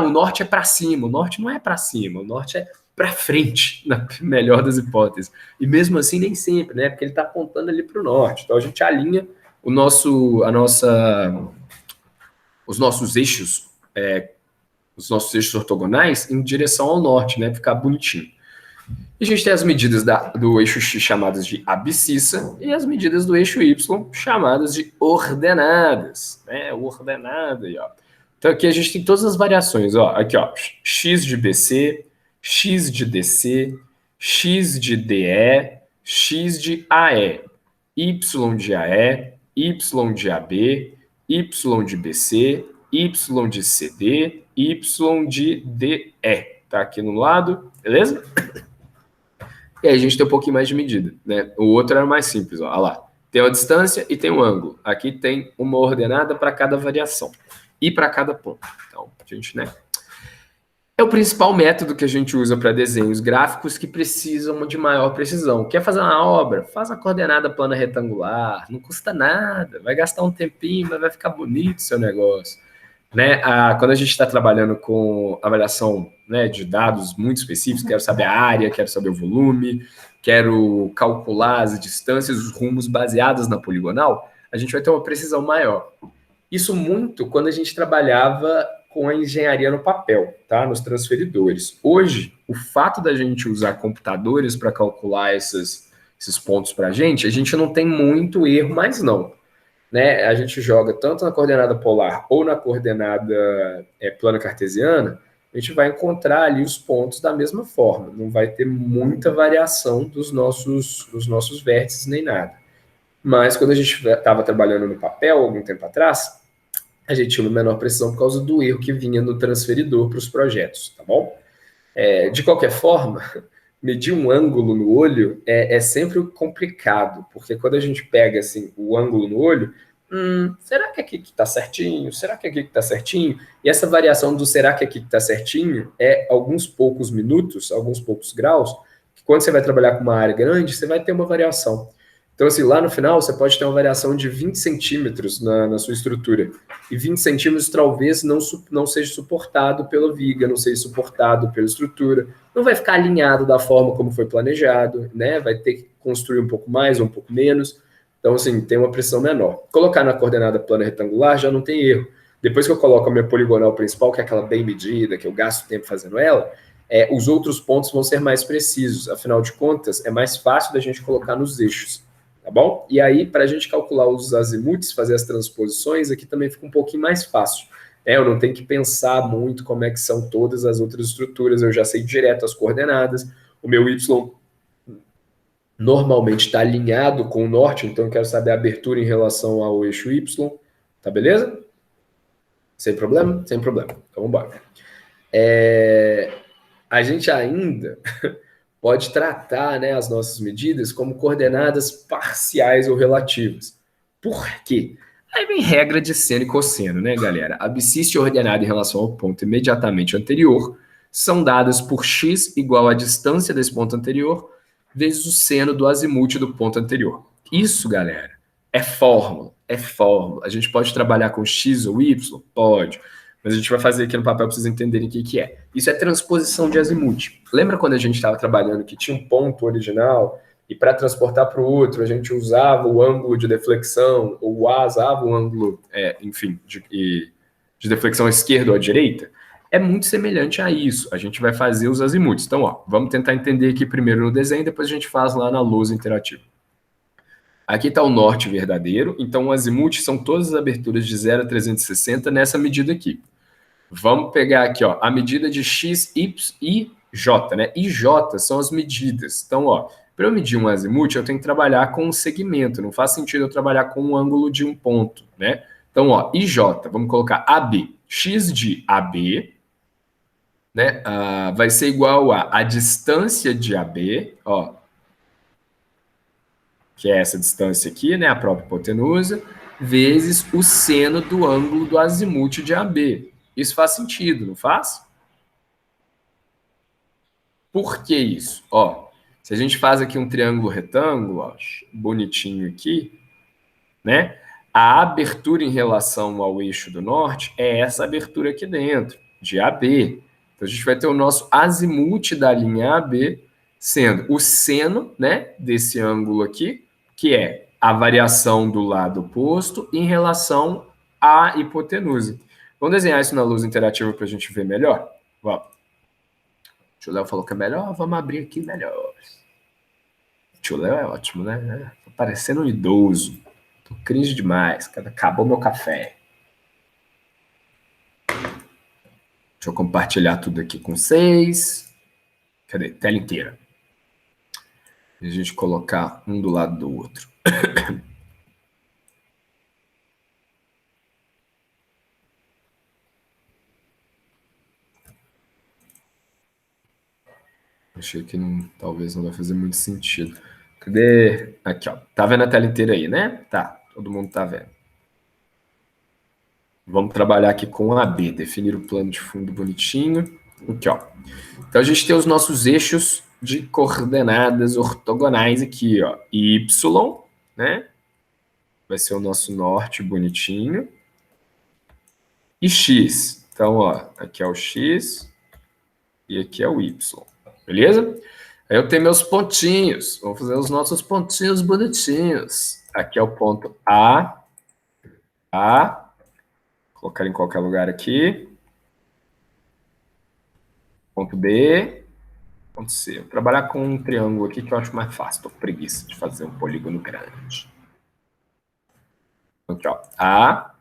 O norte é para cima, o norte não é para cima, o norte é para frente, na melhor das hipóteses. E mesmo assim, nem sempre, né? Porque ele está apontando ali para o norte. Então a gente alinha os nossos eixos ortogonais em direção ao norte, né? Para ficar bonitinho. E a gente tem as medidas do eixo X chamadas de abscissa e as medidas do eixo Y chamadas de ordenadas, né? Ordenada aí, ó. Então aqui a gente tem todas as variações, ó. Aqui, ó, x de BC, x de DC, x de DE, x de AE, y de AE, y de AB, y de BC, y de CD, y de DE. Tá aqui no lado, beleza? E aí a gente tem um pouquinho mais de medida, né? O outro era mais simples, ó. Olha lá. Tem uma distância e tem um ângulo. Aqui tem uma ordenada para cada variação e para cada ponto. Então, a gente, né? É o principal método que a gente usa para desenhos gráficos que precisam de maior precisão. Quer fazer uma obra? Faz a coordenada plana retangular. Não custa nada. Vai gastar um tempinho, mas vai ficar bonito o seu negócio. Né? Quando a gente está trabalhando com avaliação, né, de dados muito específicos, quero saber a área, quero saber o volume, quero calcular as distâncias, os rumos baseados na poligonal, a gente vai ter uma precisão maior. Isso muito quando a gente trabalhava com a engenharia no papel, tá? Nos transferidores. Hoje, o fato da gente usar computadores para calcular esses pontos para a gente não tem muito erro mais não. Né? A gente joga tanto na coordenada polar ou na coordenada plana cartesiana, a gente vai encontrar ali os pontos da mesma forma. Não vai ter muita variação dos nossos vértices nem nada. Mas quando a gente estava trabalhando no papel, algum tempo atrás, a gente tinha uma menor precisão por causa do erro que vinha no transferidor para os projetos, tá bom? De qualquer forma, medir um ângulo no olho é sempre complicado, porque quando a gente pega assim, o ângulo no olho, será que aqui que está certinho? Será que aqui que está certinho? E essa variação do será que aqui que está certinho é alguns poucos minutos, alguns poucos graus, que quando você vai trabalhar com uma área grande, você vai ter uma variação. Então, assim, lá no final, você pode ter uma variação de 20 centímetros na sua estrutura. E 20 centímetros talvez não seja suportado pela viga, não seja suportado pela estrutura. Não vai ficar alinhado da forma como foi planejado, né? Vai ter que construir um pouco mais ou um pouco menos. Então, assim, tem uma pressão menor. Colocar na coordenada plana retangular já não tem erro. Depois que eu coloco a minha poligonal principal, que é aquela bem medida, que eu gasto tempo fazendo ela, os outros pontos vão ser mais precisos. Afinal de contas, é mais fácil da gente colocar nos eixos. Tá bom? E aí, para a gente calcular os azimutes, fazer as transposições, aqui também fica um pouquinho mais fácil. Eu não tenho que pensar muito como é que são todas as outras estruturas, eu já sei direto as coordenadas. O meu Y normalmente está alinhado com o norte, então eu quero saber a abertura em relação ao eixo Y, Tá beleza? Sem problema? Sem problema. Então, vamos embora. A gente ainda pode tratar, né, as nossas medidas como coordenadas parciais ou relativas. Por quê? Aí vem regra de seno e cosseno, né, galera? A abscissa ordenada em relação ao ponto imediatamente anterior são dadas por x igual à distância desse ponto anterior vezes o seno do azimuth do ponto anterior. Isso, galera, é fórmula, é fórmula. A gente pode trabalhar com x ou y? Pode. Mas a gente vai fazer aqui no papel para vocês entenderem o que é. Isso é transposição de azimuth. Lembra quando a gente estava trabalhando que tinha um ponto original e para transportar para o outro a gente usava o ângulo de deflexão ou usava o ângulo, enfim, de deflexão à esquerda ou à direita? É muito semelhante a isso. A gente vai fazer os azimuths. Então, ó, vamos tentar entender aqui primeiro no desenho, depois a gente faz lá na lousa interativa. Aqui está o norte verdadeiro, então o azimuth são todas as aberturas de 0 a 360 nessa medida aqui. Vamos pegar aqui, ó, a medida de x, y e j, né? E j são as medidas. Então, ó, para eu medir um azimuth, eu tenho que trabalhar com um segmento. Não faz sentido eu trabalhar com um ângulo de um ponto, né? Então, ó, IJ, vamos colocar AB. X de AB, né? Vai ser igual a distância de AB, ó, que é essa distância aqui, né? A própria hipotenusa, vezes o seno do ângulo do azimuth de AB. Isso faz sentido, não faz? Por que isso? Ó, se a gente faz aqui um triângulo retângulo, ó, bonitinho aqui, né? A abertura em relação ao eixo do norte é essa abertura aqui dentro, de AB. Então, a gente vai ter o nosso azimuth da linha AB sendo o seno, né, desse ângulo aqui, que é a variação do lado oposto em relação à hipotenusa. Vamos desenhar isso na luz interativa para a gente ver melhor? Vamos. O tio Léo falou que é melhor, vamos abrir aqui melhor. O tio Léo é ótimo, né? Tô parecendo um idoso. Tô cringe demais, acabou meu café. Deixa eu compartilhar tudo aqui com vocês. Cadê? Tela inteira. E a gente colocar um do lado do outro. Achei que talvez não vai fazer muito sentido. Cadê? Aqui, ó. Tá vendo a tela inteira aí, né? Tá, todo mundo tá vendo. Vamos trabalhar aqui com a AB, definir o plano de fundo bonitinho. Aqui, ó. Então, a gente tem os nossos eixos de coordenadas ortogonais aqui, ó. Y, né? Vai ser o nosso norte bonitinho. E X. Então, ó, aqui é o X e aqui é o Y. Beleza? Aí eu tenho meus pontinhos. Vamos fazer os nossos pontinhos bonitinhos. Aqui é o ponto A. Colocar em qualquer lugar aqui. Ponto B. Ponto C. Vou trabalhar com um triângulo aqui que eu acho mais fácil. Tô com preguiça de fazer um polígono grande. Aqui, ó. A.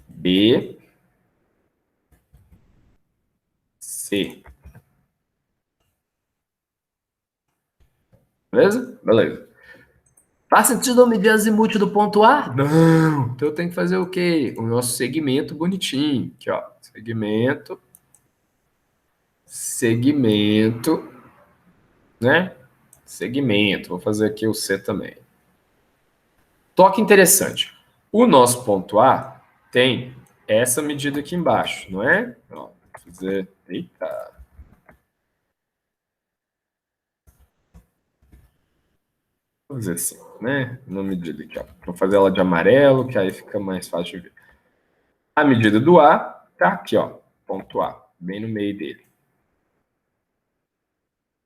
B. C. Beleza? Beleza. Faz sentido eu medir azimuth do ponto A? Não. Então eu tenho que fazer o quê? O nosso segmento bonitinho. Aqui, ó. Segmento, né? Segmento. Vou fazer aqui o C também. Toque interessante. O nosso ponto A tem essa medida aqui embaixo, não é? Ó, vou fazer... Eita. Vou fazer assim, né? Uma medida aqui, ó. Vou fazer ela de amarelo, que aí fica mais fácil de ver. A medida do A tá aqui, ó. Ponto A, bem no meio dele.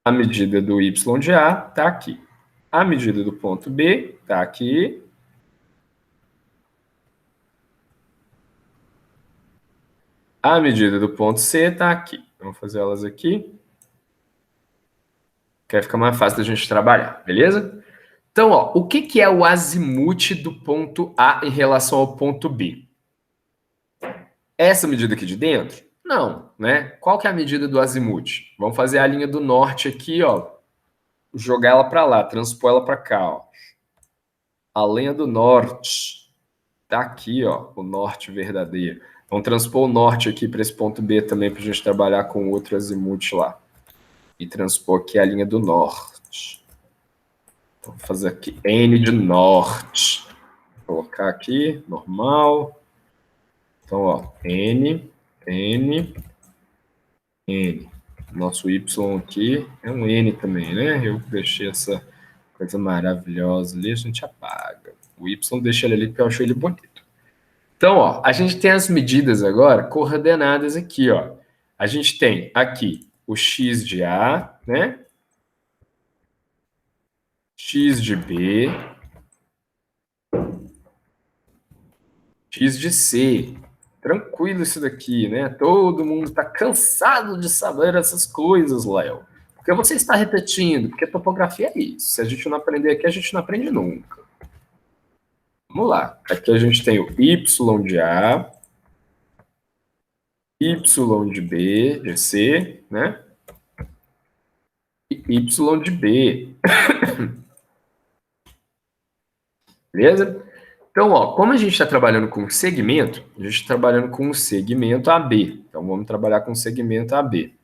A medida do Y de A tá aqui. A medida do ponto B tá aqui. A medida do ponto C está aqui. Vamos fazer elas aqui. Que aí fica mais fácil da gente trabalhar, beleza? Então, ó, o que é o azimuth do ponto A em relação ao ponto B? Essa medida aqui de dentro? Não, né? Qual que é a medida do azimuth? Vamos fazer a linha do norte aqui, ó. Jogar ela para lá, transpor ela para cá, ó. a linha do norte. Tá aqui, ó, o norte verdadeiro. Vamos transpor o norte aqui para esse ponto B também, para a gente trabalhar com outro azimuth lá. E transpor aqui a linha do norte. Então, vou fazer aqui N de norte. Vou colocar aqui, normal. Então, ó, N, N, N. Nosso Y aqui é um N também, né? Eu deixei essa coisa maravilhosa ali, a gente apaga. O Y deixa ele ali porque eu acho ele bonito. Então, ó, a gente tem as medidas agora coordenadas aqui, ó. A gente tem aqui o X de A, né? X de B, X de C. Tranquilo isso daqui, né? Todo mundo está cansado de saber essas coisas, Léo. Porque você está repetindo, porque topografia é isso. Se a gente não aprender aqui, a gente não aprende nunca. Vamos lá. Aqui a gente tem o Y de A, Y de B, de C, né? E Y de B. Beleza? Então, ó, como a gente está trabalhando com segmento, a gente está trabalhando com o segmento AB. Então, vamos trabalhar com o segmento AB.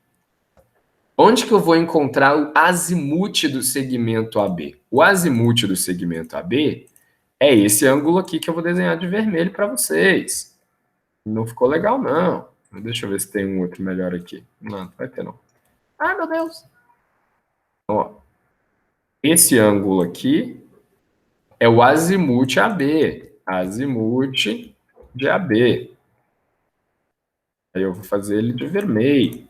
Onde que eu vou encontrar o azimuth do segmento AB? O azimuth do segmento AB é esse ângulo aqui que eu vou desenhar de vermelho para vocês. Não ficou legal, não. Deixa eu ver se tem um outro melhor aqui. Não vai ter, não. Ai, meu Deus. Então, ó, esse ângulo aqui é o azimuth AB. Azimuth de AB. Aí eu vou fazer ele de vermelho.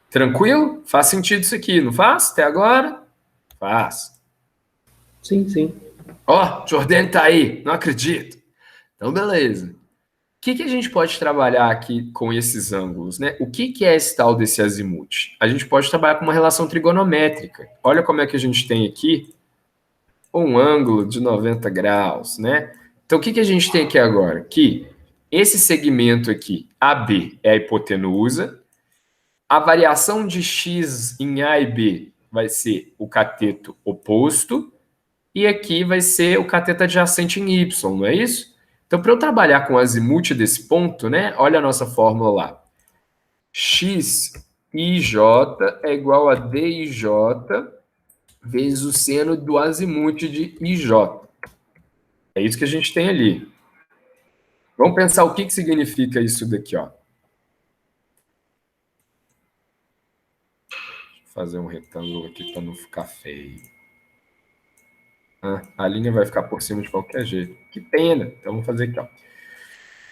Tranquilo? Faz sentido isso aqui, não faz? Até agora? Faz. Sim, sim. Ó, Jordane tá aí, não acredito. Então, beleza. O que a gente pode trabalhar aqui com esses ângulos, né? O que é esse tal desse azimuth? A gente pode trabalhar com uma relação trigonométrica. Olha como é que a gente tem aqui um ângulo de 90 graus, né? Então, o que a gente tem aqui agora? Que esse segmento aqui, AB, é a hipotenusa. A variação de x em A e B vai ser o cateto oposto. E aqui vai ser o cateto adjacente em Y, não é isso? Então, para eu trabalhar com o azimuth desse ponto, né? Olha a nossa fórmula lá. Xij é igual a dij vezes o seno do azimuth de IJ. É isso que a gente tem ali. Vamos pensar o que significa isso daqui, ó. Deixa eu fazer um retângulo aqui para não ficar feio. A linha vai ficar por cima de qualquer jeito. Que pena. Então, vamos fazer aqui, ó.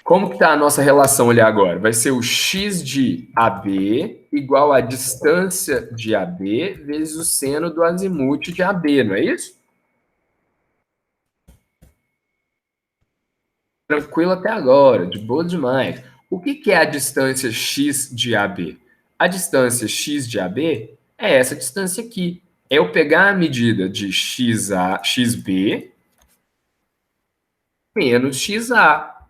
Como que está a nossa relação ali agora? Vai ser o x de AB igual a distância de AB vezes o seno do azimuth de AB, não é isso? Tranquilo até agora, de boa demais. O que é a distância x de AB? A distância x de AB é essa distância aqui. É eu pegar a medida de xB menos XA.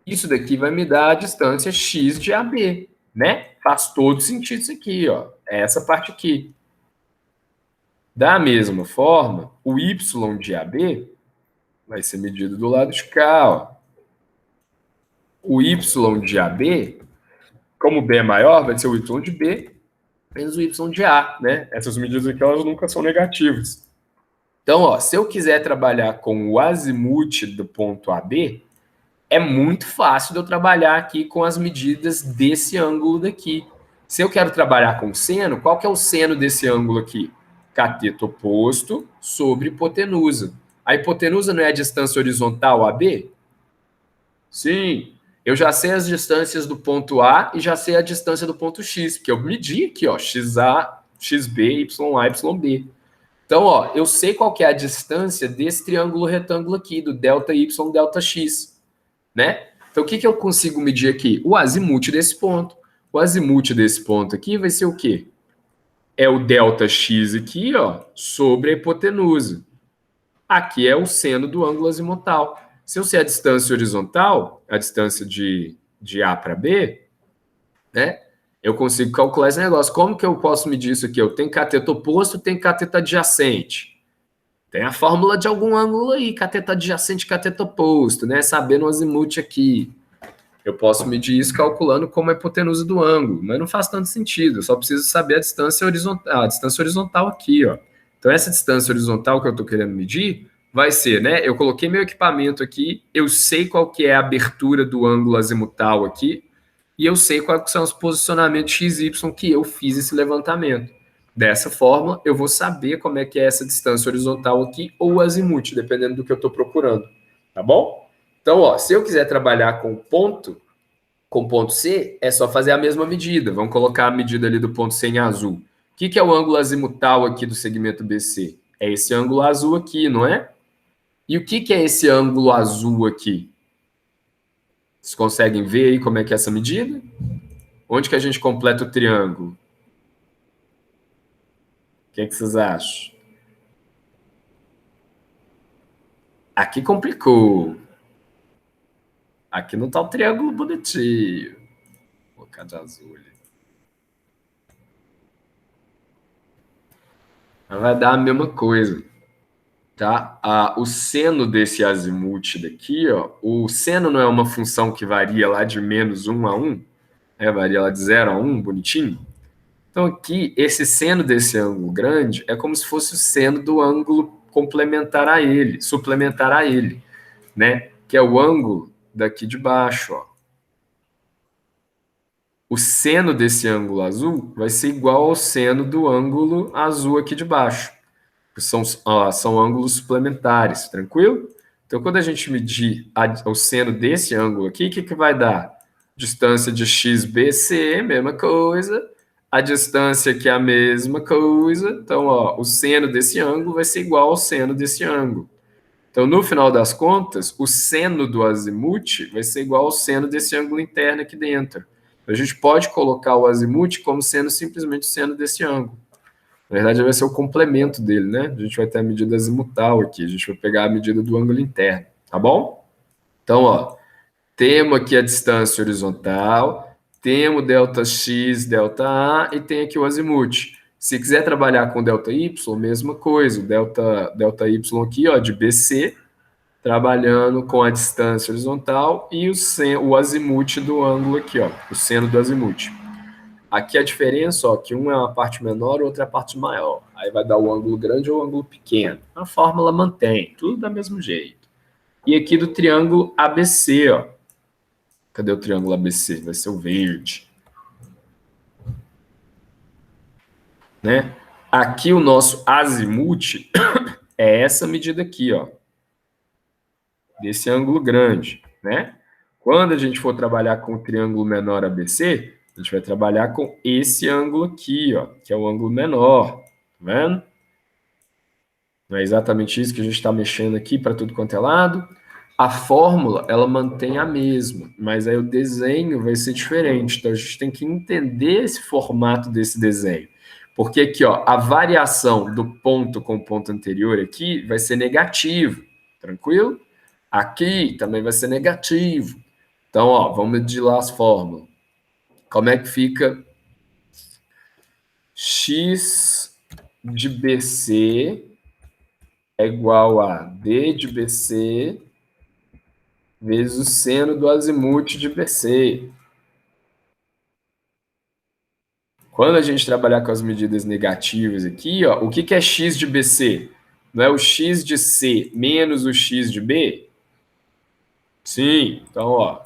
Isso daqui vai me dar a distância x de AB, né? Faz todo sentido isso aqui, ó. Essa parte aqui. Da mesma forma, o y de AB vai ser medido do lado de cá, ó. O y de AB, como B é maior, vai ser o y de B menos o y de A, né? Essas medidas aqui, elas nunca são negativas. Então, ó, se eu quiser trabalhar com o azimuth do ponto AB, é muito fácil de eu trabalhar aqui com as medidas desse ângulo daqui. Se eu quero trabalhar com seno, qual que é o seno desse ângulo aqui? Cateto oposto sobre hipotenusa. A hipotenusa não é a distância horizontal AB? Sim. Eu já sei as distâncias do ponto A e já sei a distância do ponto X, porque eu medi aqui, ó, XA, XB, YA, YB. Então, ó, eu sei qual que é a distância desse triângulo retângulo aqui, do delta Y, delta X, né? Então, o que eu consigo medir aqui? O azimuth desse ponto. O azimuth desse ponto aqui vai ser o quê? É o delta X aqui, ó, sobre a hipotenusa. Aqui é o seno do ângulo azimutal. Se eu sei a distância horizontal, a distância de A para B, né? eu consigo calcular esse negócio. Como que eu posso medir isso aqui? Eu tenho cateto oposto, tenho cateto adjacente. Tem a fórmula de algum ângulo aí, cateto adjacente, cateto oposto, né? Sabendo o azimuth aqui. Eu posso medir isso calculando como é a hipotenusa do ângulo, mas não faz tanto sentido. Eu só preciso saber a distância horizontal aqui, ó. Então, essa distância horizontal que eu estou querendo medir vai ser, né? Eu coloquei meu equipamento aqui, eu sei qual que é a abertura do ângulo azimutal aqui, e eu sei quais são os posicionamentos x, y que eu fiz esse levantamento. Dessa forma, eu vou saber como é que é essa distância horizontal aqui ou azimuth, dependendo do que eu estou procurando. Tá bom? Então, ó, se eu quiser trabalhar com ponto C, é só fazer a mesma medida. Vamos colocar a medida ali do ponto C em azul. O que é o ângulo azimutal aqui do segmento BC? É esse ângulo azul aqui, não é? E o que é esse ângulo azul aqui? Vocês conseguem ver aí como é que é essa medida? Onde que a gente completa o triângulo? O que vocês acham? Aqui complicou. Aqui não tá o triângulo bonitinho. Vou colocar de azul ali. Mas vai dar a mesma coisa, tá? O seno desse azimuth daqui, ó, o seno não é uma função que varia lá de -1 a 1, né? Varia lá de 0 a 1, bonitinho. Então aqui, esse seno desse ângulo grande é como se fosse o seno do ângulo complementar a ele, suplementar a ele, né? Que é o ângulo daqui de baixo, ó. O seno desse ângulo azul vai ser igual ao seno do ângulo azul aqui de baixo. São ângulos suplementares, tranquilo? Então, quando a gente medir o seno desse ângulo aqui, o que vai dar? Distância de XBC, mesma coisa. A distância aqui é a mesma coisa. Então, ó, o seno desse ângulo vai ser igual ao seno desse ângulo. Então, no final das contas, o seno do azimuth vai ser igual ao seno desse ângulo interno aqui dentro. A gente pode colocar o azimuth como sendo simplesmente o seno desse ângulo. Na verdade, vai ser o complemento dele, né? A gente vai ter a medida azimutal aqui, a gente vai pegar a medida do ângulo interno, tá bom? Então, ó, temos aqui a distância horizontal, temos ΔX, ΔA e tem aqui o azimuth. Se quiser trabalhar com ΔY, mesma coisa, ΔY aqui, ó, de BC, trabalhando com a distância horizontal e o azimuth do ângulo aqui, ó, o seno do azimuth. Aqui a diferença, ó, que um é uma parte menor, outra é a parte maior. Aí vai dar o ângulo grande ou o ângulo pequeno. A fórmula mantém, tudo do mesmo jeito. E aqui do triângulo ABC, ó. Cadê o triângulo ABC? Vai ser o verde. Né? Aqui o nosso azimuth é essa medida aqui, ó. Desse ângulo grande, né? Quando a gente for trabalhar com o triângulo menor ABC, a gente vai trabalhar com esse ângulo aqui, ó, que é o ângulo menor, tá vendo? Não é exatamente isso que a gente está mexendo aqui para tudo quanto é lado. A fórmula, ela mantém a mesma, mas aí o desenho vai ser diferente. Então, a gente tem que entender esse formato desse desenho. Porque aqui, ó, a variação do ponto com o ponto anterior aqui vai ser negativo, tranquilo? Aqui também vai ser negativo. Então, ó, vamos medir lá as fórmulas. Como é que fica x de BC é igual a d de BC vezes o seno do azimuth de BC. Quando a gente trabalhar com as medidas negativas aqui, ó, o que é x de BC? Não é o x de C menos o x de B? Sim, então, ó,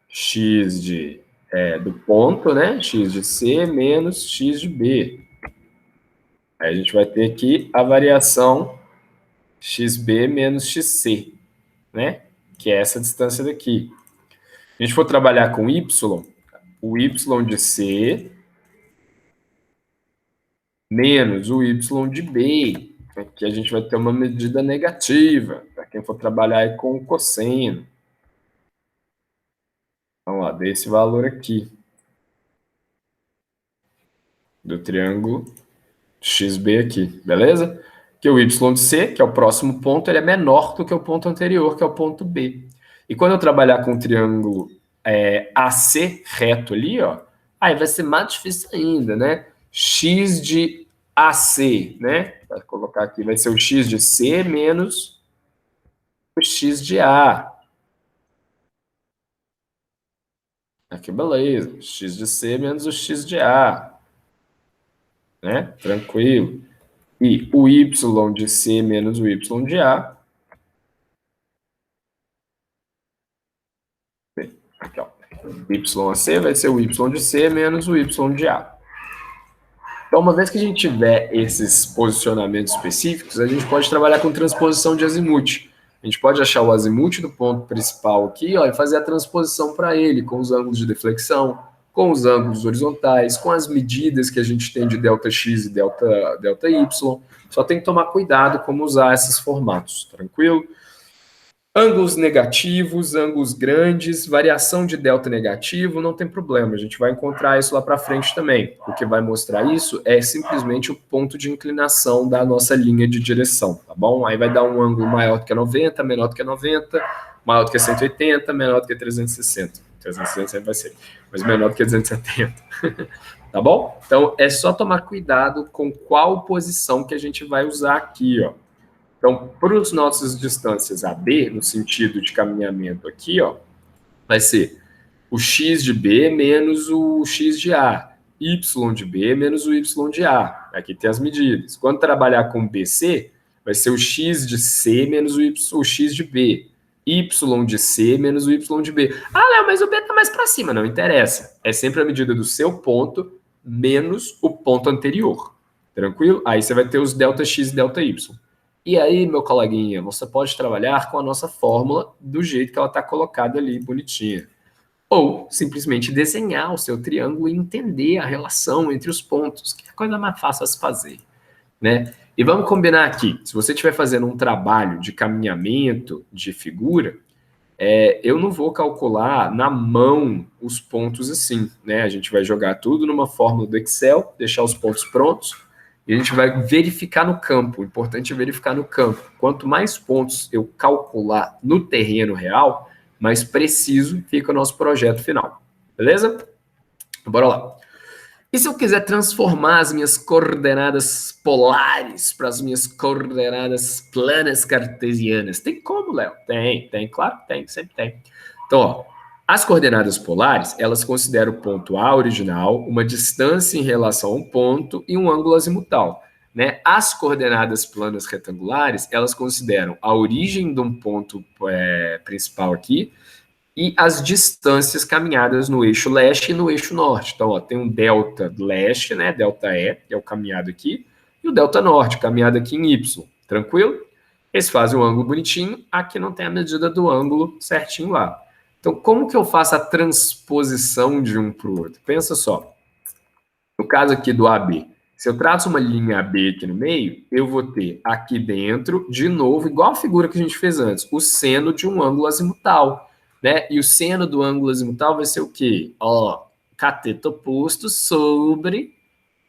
x do ponto, né? X de C menos x de B. Aí a gente vai ter aqui a variação xb menos xc, né? Que é essa distância daqui. Se a gente for trabalhar com y, o y de C menos o y de B. Aqui a gente vai ter uma medida negativa, para quem for trabalhar com o cosseno. Então, ó, desse valor aqui, do triângulo XB aqui, beleza? Que o y de C, que é o próximo ponto, ele é menor do que o ponto anterior, que é o ponto B. E quando eu trabalhar com o triângulo AC reto ali, ó, aí vai ser mais difícil ainda, né? X de AC, né? Vai colocar aqui, vai ser o X de C menos o X de A. Aqui, beleza. X de C menos o X de A. Né? Tranquilo. E o Y de C menos o Y de A. Aqui, ó. YAC vai ser o Y de C menos o Y de A. Então, uma vez que a gente tiver esses posicionamentos específicos, a gente pode trabalhar com transposição de azimuth. A gente pode achar o azimuth do ponto principal aqui, ó, e fazer a transposição para ele, com os ângulos de deflexão, com os ângulos horizontais, com as medidas que a gente tem de ΔX e ΔY. Só tem que tomar cuidado como usar esses formatos, tranquilo? Ângulos negativos, ângulos grandes, variação de delta negativo, não tem problema, a gente vai encontrar isso lá para frente também. O que vai mostrar isso é simplesmente o ponto de inclinação da nossa linha de direção, tá bom? Aí vai dar um ângulo maior do que 90, menor do que 90, maior do que 180, menor do que 360. 360 sempre vai ser, mas menor do que 270. Tá bom? Então, é só tomar cuidado com qual posição que a gente vai usar aqui, ó. Então, para as nossas distâncias AB, no sentido de caminhamento aqui, ó, vai ser o x de B menos o x de A, y de B menos o y de A. Aqui tem as medidas. Quando trabalhar com BC, vai ser o x de C menos o x de B, y de C menos o y de B. Ah, Léo, mas o B está mais para cima. Não interessa. É sempre a medida do seu ponto menos o ponto anterior. Tranquilo? Aí você vai ter os ΔX e ΔY. E aí, meu coleguinha, você pode trabalhar com a nossa fórmula do jeito que ela está colocada ali, bonitinha. Ou simplesmente desenhar o seu triângulo e entender a relação entre os pontos, que é a coisa mais fácil a se fazer, né? E vamos combinar aqui, se você estiver fazendo um trabalho de caminhamento, de figura, eu não vou calcular na mão os pontos assim, né? A gente vai jogar tudo numa fórmula do Excel, deixar os pontos prontos, e a gente vai verificar no campo. O importante é verificar no campo. Quanto mais pontos eu calcular no terreno real, mais preciso fica o nosso projeto final. Beleza? Bora lá. E se eu quiser transformar as minhas coordenadas polares para as minhas coordenadas planas cartesianas? Tem como, Léo? Tem, claro que tem, sempre tem. Então, ó, as coordenadas polares, elas consideram o ponto A original, uma distância em relação a um ponto e um ângulo azimutal. Né? As coordenadas planas retangulares, elas consideram a origem de um ponto principal aqui e as distâncias caminhadas no eixo leste e no eixo norte. Então, ó, tem um delta leste, né? Delta E, que é o caminhado aqui, e o delta norte, caminhado aqui em Y. Tranquilo? Eles fazem um ângulo bonitinho, aqui não tem a medida do ângulo certinho lá. Então, como que eu faço a transposição de um para o outro? Pensa só. No caso aqui do AB, se eu traço uma linha AB aqui no meio, eu vou ter aqui dentro, de novo, igual a figura que a gente fez antes, o seno de um ângulo azimutal. Né? E o seno do ângulo azimutal vai ser o quê? Ó, cateto oposto sobre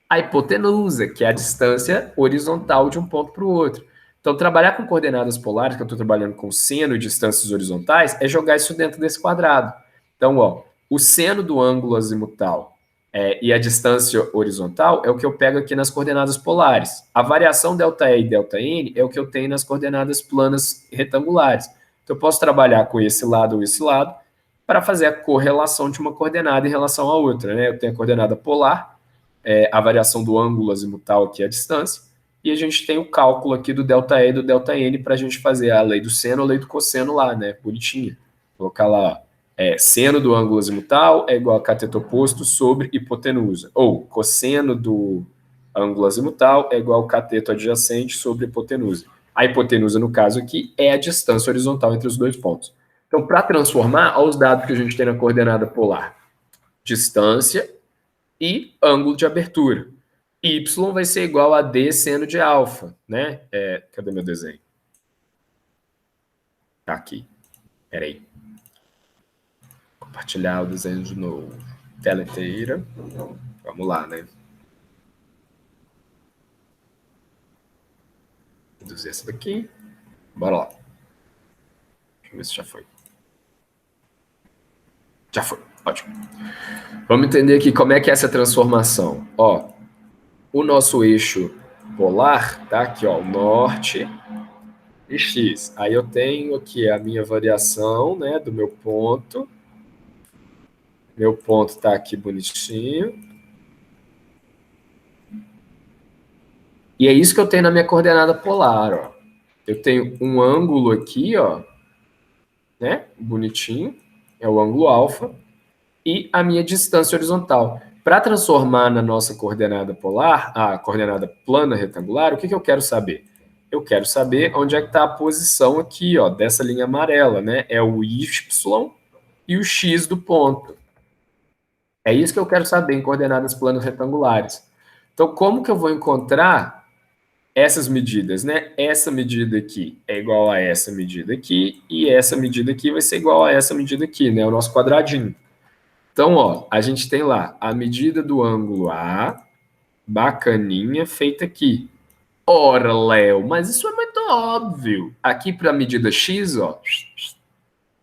a hipotenusa, que é a distância horizontal de um ponto para o outro. Então, trabalhar com coordenadas polares, que eu estou trabalhando com seno e distâncias horizontais, é jogar isso dentro desse quadrado. Então, ó, o seno do ângulo azimutal e a distância horizontal é o que eu pego aqui nas coordenadas polares. A variação ΔE e ΔN é o que eu tenho nas coordenadas planas retangulares. Então, eu posso trabalhar com esse lado ou esse lado para fazer a correlação de uma coordenada em relação à outra. Né? Eu tenho a coordenada polar, a variação do ângulo azimutal aqui é a distância, e a gente tem o cálculo aqui do ΔE e do ΔN para a gente fazer a lei do seno ou a lei do cosseno lá, né? Bonitinha. Colocar lá, seno do ângulo azimutal é igual a cateto oposto sobre hipotenusa. Ou cosseno do ângulo azimutal é igual ao cateto adjacente sobre hipotenusa. A hipotenusa, no caso aqui, é a distância horizontal entre os dois pontos. Então, para transformar, olha os dados que a gente tem na coordenada polar. Distância e ângulo de abertura. Y vai ser igual a D seno de alfa, né? Cadê meu desenho? Tá aqui. Peraí. Compartilhar o desenho de novo. Tela inteira. Vamos lá, né? Reduzir essa daqui. Bora lá. Deixa eu ver se já foi. Já foi, ótimo. Vamos entender aqui como é que é essa transformação. Ó, o nosso eixo polar tá aqui, ó, o norte e x. Aí eu tenho aqui a minha variação, né, do meu ponto. Meu ponto tá aqui bonitinho. E é isso que eu tenho na minha coordenada polar, ó. Eu tenho um ângulo aqui, ó, né, bonitinho, é o ângulo alfa, e a minha distância horizontal. Para transformar na nossa coordenada polar, a coordenada plana retangular, o que eu quero saber? Eu quero saber onde é que está a posição aqui, ó, dessa linha amarela, né? É o y e o x do ponto. É isso que eu quero saber em coordenadas planas retangulares. Então, como que eu vou encontrar essas medidas, né? Essa medida aqui é igual a essa medida aqui, e essa medida aqui vai ser igual a essa medida aqui, né? O nosso quadradinho. Então, ó, a gente tem lá a medida do ângulo A, bacaninha, feita aqui. Ora, Léo, mas isso é muito óbvio. Aqui para a medida x, ó,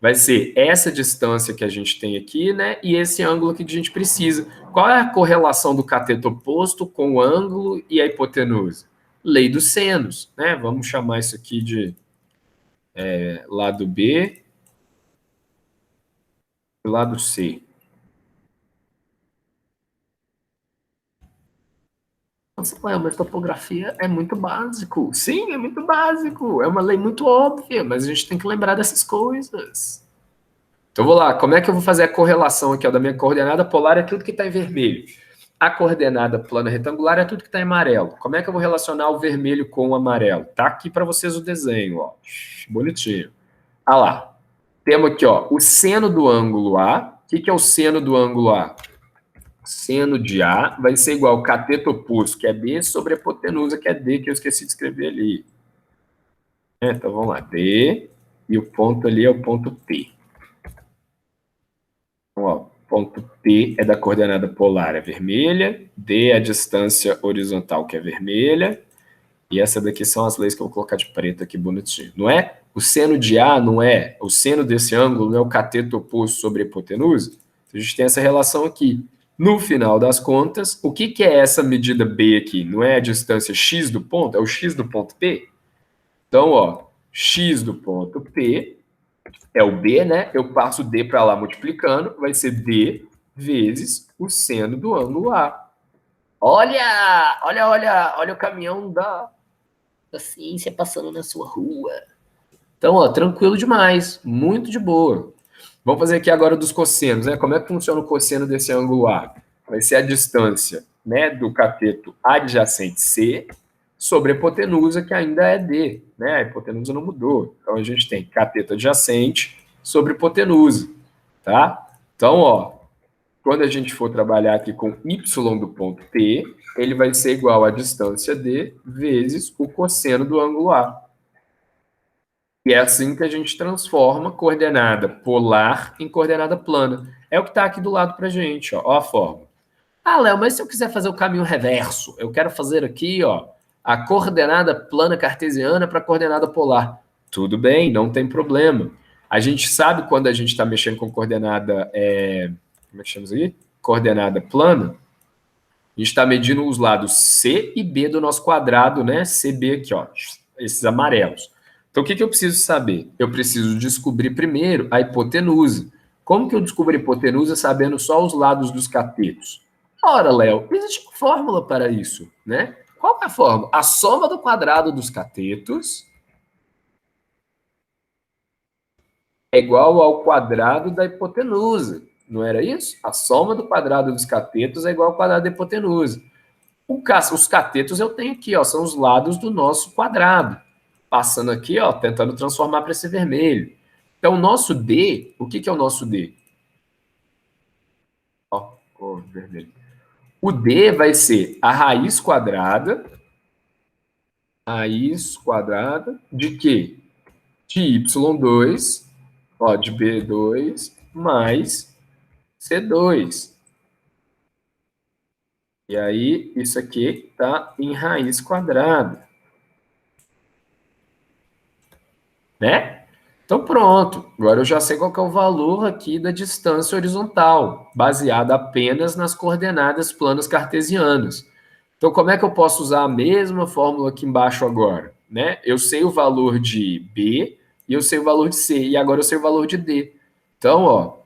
vai ser essa distância que a gente tem aqui, né? E esse ângulo que a gente precisa. Qual é a correlação do cateto oposto com o ângulo e a hipotenusa? Lei dos senos, né? Vamos chamar isso aqui de lado B e lado C. Nossa, mas topografia é muito básico. Sim, é muito básico. É uma lei muito óbvia, mas a gente tem que lembrar dessas coisas. Então, vou lá. Como é que eu vou fazer a correlação aqui, ó, da minha coordenada polar é tudo que está em vermelho. A coordenada plana retangular é tudo que está em amarelo. Como é que eu vou relacionar o vermelho com o amarelo? Tá aqui para vocês o desenho, ó. Bonitinho. Ah lá. Temos aqui, ó, o seno do ângulo A. O que é o seno do ângulo A? Seno de A vai ser igual ao cateto oposto, que é B, sobre a hipotenusa, que é D, que eu esqueci de escrever ali. Então, vamos lá. D, e o ponto ali é o ponto P. Então, ó, ponto P é da coordenada polar, é vermelha. D é a distância horizontal, que é vermelha. E essa daqui são as leis que eu vou colocar de preto aqui, bonitinho. Não é? O seno de A não é, o seno desse ângulo não é o cateto oposto sobre a hipotenusa? A gente tem essa relação aqui. No final das contas, o que é essa medida B aqui? Não é a distância x do ponto? É o x do ponto P? Então, ó, x do ponto P é o B, né? Eu passo D para lá multiplicando, vai ser D vezes o seno do ângulo A. Olha o caminhão da ciência passando na sua rua. Então, ó, tranquilo demais, muito de boa. Vamos fazer aqui agora dos cossenos, né? Como é que funciona o cosseno desse ângulo A? Vai ser a distância, né, do cateto adjacente C sobre a hipotenusa, que ainda é D, né? A hipotenusa não mudou. Então, a gente tem cateto adjacente sobre hipotenusa, tá? Então, ó, quando a gente for trabalhar aqui com y do ponto P, ele vai ser igual à distância D vezes o cosseno do ângulo A. E é assim que a gente transforma coordenada polar em coordenada plana. É o que está aqui do lado para a gente, ó. Ó a forma. Ah, Léo, mas se eu quiser fazer o caminho reverso, eu quero fazer aqui, ó, a coordenada plana cartesiana para a coordenada polar. Tudo bem, não tem problema. A gente sabe quando a gente está mexendo com coordenada, como é que chama isso aí? Coordenada plana, a gente está medindo os lados C e B do nosso quadrado, né? CB aqui, ó, esses amarelos. Então, o que eu preciso saber? Eu preciso descobrir primeiro a hipotenusa. Como que eu descubro a hipotenusa sabendo só os lados dos catetos? Ora, Léo, existe uma fórmula para isso, né? Qual é a fórmula? A soma do quadrado dos catetos é igual ao quadrado da hipotenusa. Não era isso? A soma do quadrado dos catetos é igual ao quadrado da hipotenusa. Os catetos eu tenho aqui, ó, são os lados do nosso quadrado. Passando aqui, ó, tentando transformar para esse vermelho. Então, o nosso D, o que é o nosso D? Ó, vermelho. O D vai ser a raiz quadrada de quê? De y2, ó, de b2, mais c2. E aí, isso aqui está em raiz quadrada. Né? Então pronto, agora eu já sei qual que é o valor aqui da distância horizontal, baseada apenas nas coordenadas planas cartesianas. Então como é que eu posso usar a mesma fórmula aqui embaixo agora? Né? Eu sei o valor de B e eu sei o valor de C, e agora eu sei o valor de D. Então, ó,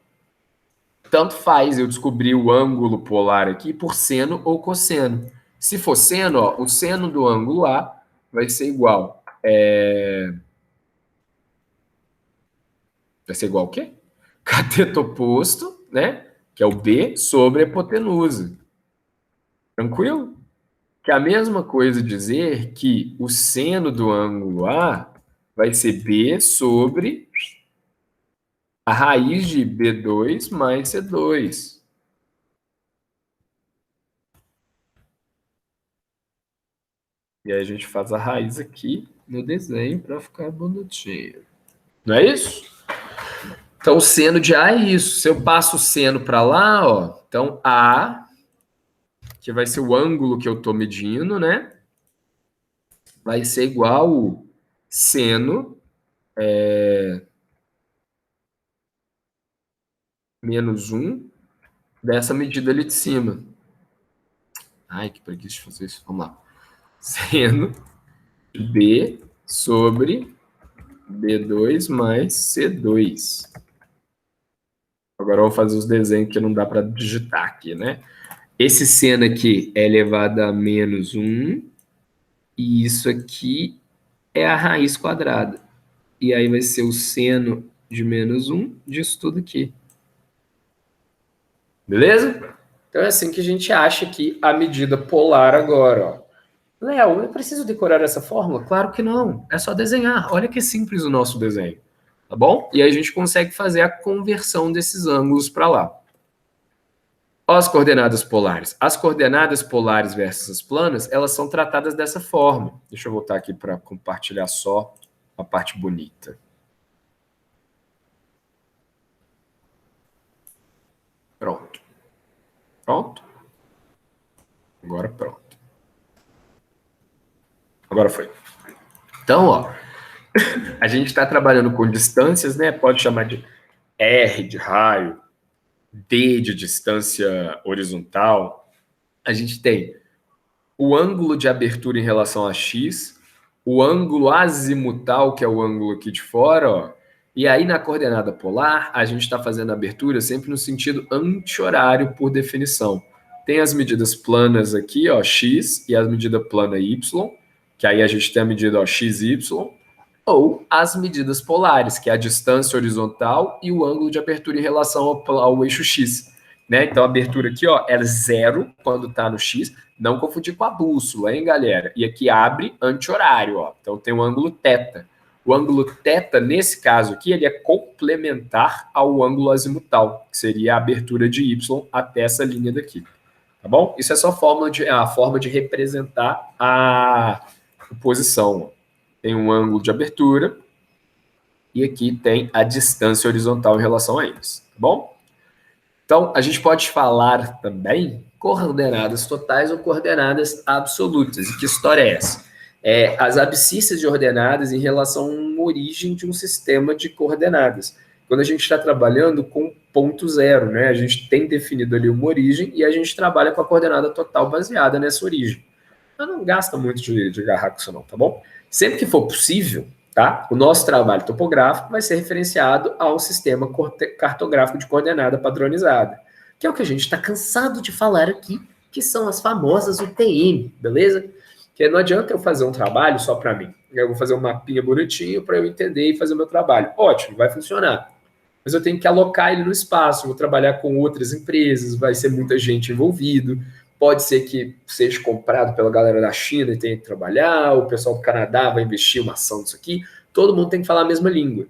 tanto faz eu descobrir o ângulo polar aqui por seno ou cosseno. Se for seno, ó, o seno do ângulo A vai ser igual. Vai ser igual o quê? Cateto oposto, né? Que é o B sobre a hipotenusa. Tranquilo? Que é a mesma coisa dizer que o seno do ângulo A vai ser B sobre a raiz de B2 mais C2. E aí a gente faz a raiz aqui no desenho para ficar bonitinho. Não é isso? Então, o seno de A é isso. Se eu passo o seno para lá, ó, então A, que vai ser o ângulo que eu estou medindo, né? Vai ser igual o seno menos 1 dessa medida ali de cima. Ai, que preguiça de fazer isso. Vamos lá. Seno de B sobre B2 mais C2. Agora eu vou fazer os desenhos que não dá para digitar aqui, né? Esse seno aqui é elevado a menos 1, e isso aqui é a raiz quadrada. E aí vai ser o seno de menos 1 disso tudo aqui. Beleza? Então é assim que a gente acha aqui a medida polar agora, ó. Léo, eu preciso decorar essa fórmula? Claro que não. É só desenhar. Olha que simples o nosso desenho. Tá bom? E aí a gente consegue fazer a conversão desses ângulos para lá. Ó, as coordenadas polares. As coordenadas polares versus as planas, elas são tratadas dessa forma. Deixa eu voltar aqui para compartilhar só a parte bonita. Pronto. Pronto. Agora pronto. Agora foi. Então, ó, a gente está trabalhando com distâncias, né? Pode chamar de R de raio, D de distância horizontal. A gente tem o ângulo de abertura em relação a X, o ângulo azimutal, que é o ângulo aqui de fora, ó. E aí na coordenada polar, a gente está fazendo a abertura sempre no sentido anti-horário por definição. Tem as medidas planas aqui, ó, X, e a medida plana Y, que aí a gente tem a medida, ó, XY, ou as medidas polares, que é a distância horizontal e o ângulo de abertura em relação ao eixo X. Né? Então, a abertura aqui ó, é zero quando está no X, não confundir com a bússola, hein, galera? E aqui abre anti-horário, ó. Então tem o ângulo θ. O ângulo θ, nesse caso aqui, ele é complementar ao ângulo azimutal, que seria a abertura de Y até essa linha daqui. Tá bom? Isso é só a forma de representar a posição. Tem um ângulo de abertura e aqui tem a distância horizontal em relação a eles. Tá bom? Então, a gente pode falar também coordenadas totais ou coordenadas absolutas. E que história é essa? É as abscissas de ordenadas em relação a uma origem de um sistema de coordenadas. Quando a gente está trabalhando com ponto zero, né? A gente tem definido ali uma origem e a gente trabalha com a coordenada total baseada nessa origem. Mas não gasta muito de agarrar com isso não, tá bom? Sempre que for possível, tá? O nosso trabalho topográfico vai ser referenciado ao sistema cartográfico de coordenada padronizada, que é o que a gente está cansado de falar aqui, que são as famosas UTM, beleza? Que não adianta eu fazer um trabalho só para mim. Eu vou fazer um mapinha bonitinho para eu entender e fazer o meu trabalho. Ótimo, vai funcionar. Mas eu tenho que alocar ele no espaço, vou trabalhar com outras empresas, vai ser muita gente envolvido, pode ser que seja comprado pela galera da China e tenha que trabalhar, o pessoal do Canadá vai investir uma ação disso aqui, todo mundo tem que falar a mesma língua.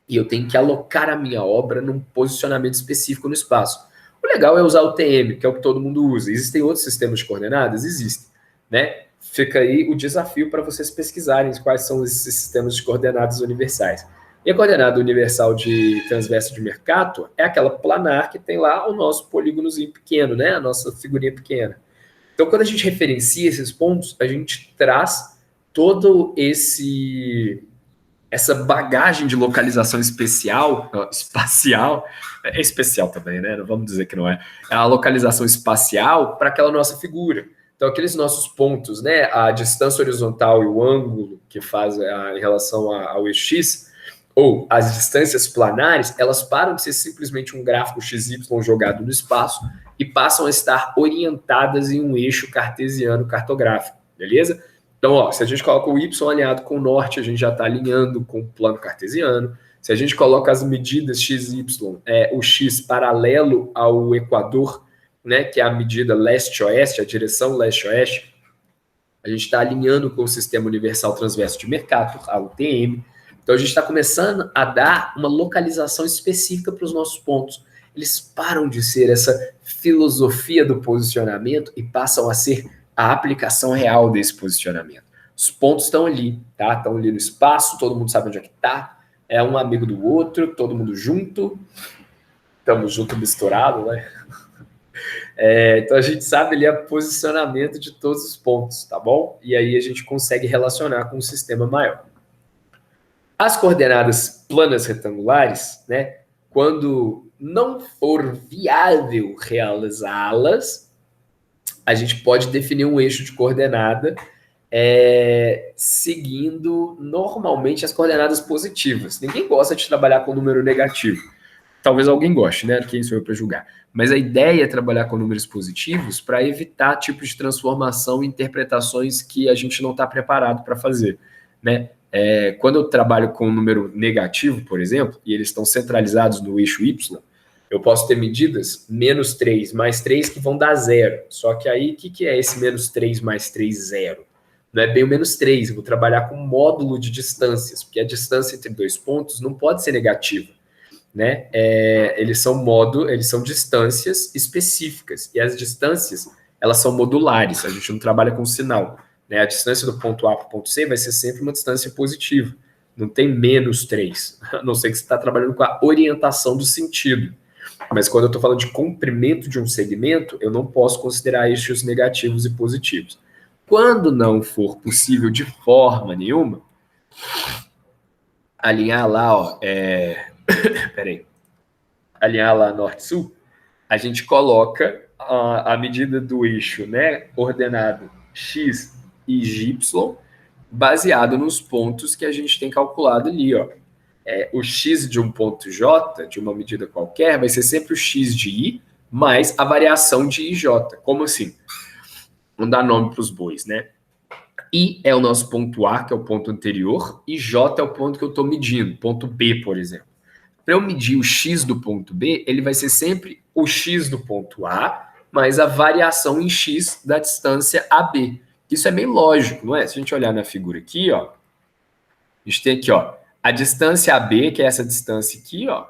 E eu tenho que alocar a minha obra num posicionamento específico no espaço. O legal é usar o TM, que é o que todo mundo usa. Existem outros sistemas de coordenadas? Existem, né? Fica aí o desafio para vocês pesquisarem quais são esses sistemas de coordenadas universais. E a coordenada universal de transverso de Mercator é aquela planar que tem lá o nosso polígonozinho pequeno, né? A nossa figurinha pequena. Então, quando a gente referencia esses pontos, a gente traz todo essa bagagem de localização espacial, é especial também, né? Não vamos dizer que não é. É a localização espacial para aquela nossa figura. Então, aqueles nossos pontos, né? A distância horizontal e o ângulo que faz em relação ao eixo X, ou as distâncias planares, elas param de ser simplesmente um gráfico XY jogado no espaço e passam a estar orientadas em um eixo cartesiano cartográfico, beleza? Então, ó, se a gente coloca o Y alinhado com o norte, a gente já está alinhando com o plano cartesiano. Se a gente coloca as medidas x, y, o x paralelo ao equador, né, que é a medida leste-oeste, a direção leste-oeste, a gente está alinhando com o Sistema Universal Transverso de Mercator, a UTM. Então, a gente está começando a dar uma localização específica para os nossos pontos. Eles param de ser essa filosofia do posicionamento e passam a ser a aplicação real desse posicionamento. Os pontos estão ali, tá? Estão ali no espaço, todo mundo sabe onde é que está, é um amigo do outro, todo mundo junto, estamos junto misturado, né? Então a gente sabe ali o posicionamento de todos os pontos, tá bom? E aí a gente consegue relacionar com um sistema maior. As coordenadas planas retangulares, né? Quando não for viável realizá-las, a gente pode definir um eixo de coordenada seguindo normalmente as coordenadas positivas. Ninguém gosta de trabalhar com número negativo. Talvez alguém goste, né? Quem sou eu para julgar? Mas a ideia é trabalhar com números positivos para evitar tipos de transformação e interpretações que a gente não está preparado para fazer, né? Quando eu trabalho com um número negativo, por exemplo, e eles estão centralizados no eixo Y, eu posso ter medidas menos 3 mais 3 que vão dar zero. Só que aí, o que é esse menos 3 mais 3, zero? Não é bem o menos 3, eu vou trabalhar com módulo de distâncias, porque a distância entre dois pontos não pode ser negativa, né? Eles são distâncias específicas, e as distâncias, elas são modulares, a gente não trabalha com sinal, né? A distância do ponto A para o ponto C vai ser sempre uma distância positiva, não tem menos 3, a não ser que você está trabalhando com a orientação do sentido. Mas quando eu estou falando de comprimento de um segmento, eu não posso considerar eixos negativos e positivos. Quando não for possível de forma nenhuma, alinhar lá, ó, peraí, alinhar lá norte-sul, a gente coloca a medida do eixo, né, ordenado x e y, baseado nos pontos que a gente tem calculado ali, ó. O x de um ponto j, de uma medida qualquer, vai ser sempre o x de i mais a variação de ij. Como assim? Vamos dar nome para os bois, né? I é o nosso ponto A, que é o ponto anterior, e J é o ponto que eu estou medindo, ponto B, por exemplo. Para eu medir o X do ponto B, ele vai ser sempre o X do ponto A, mais a variação em X da distância AB. Isso é meio lógico, não é? Se a gente olhar na figura aqui, ó, a gente tem aqui, ó, a distância AB, que é essa distância aqui, ó,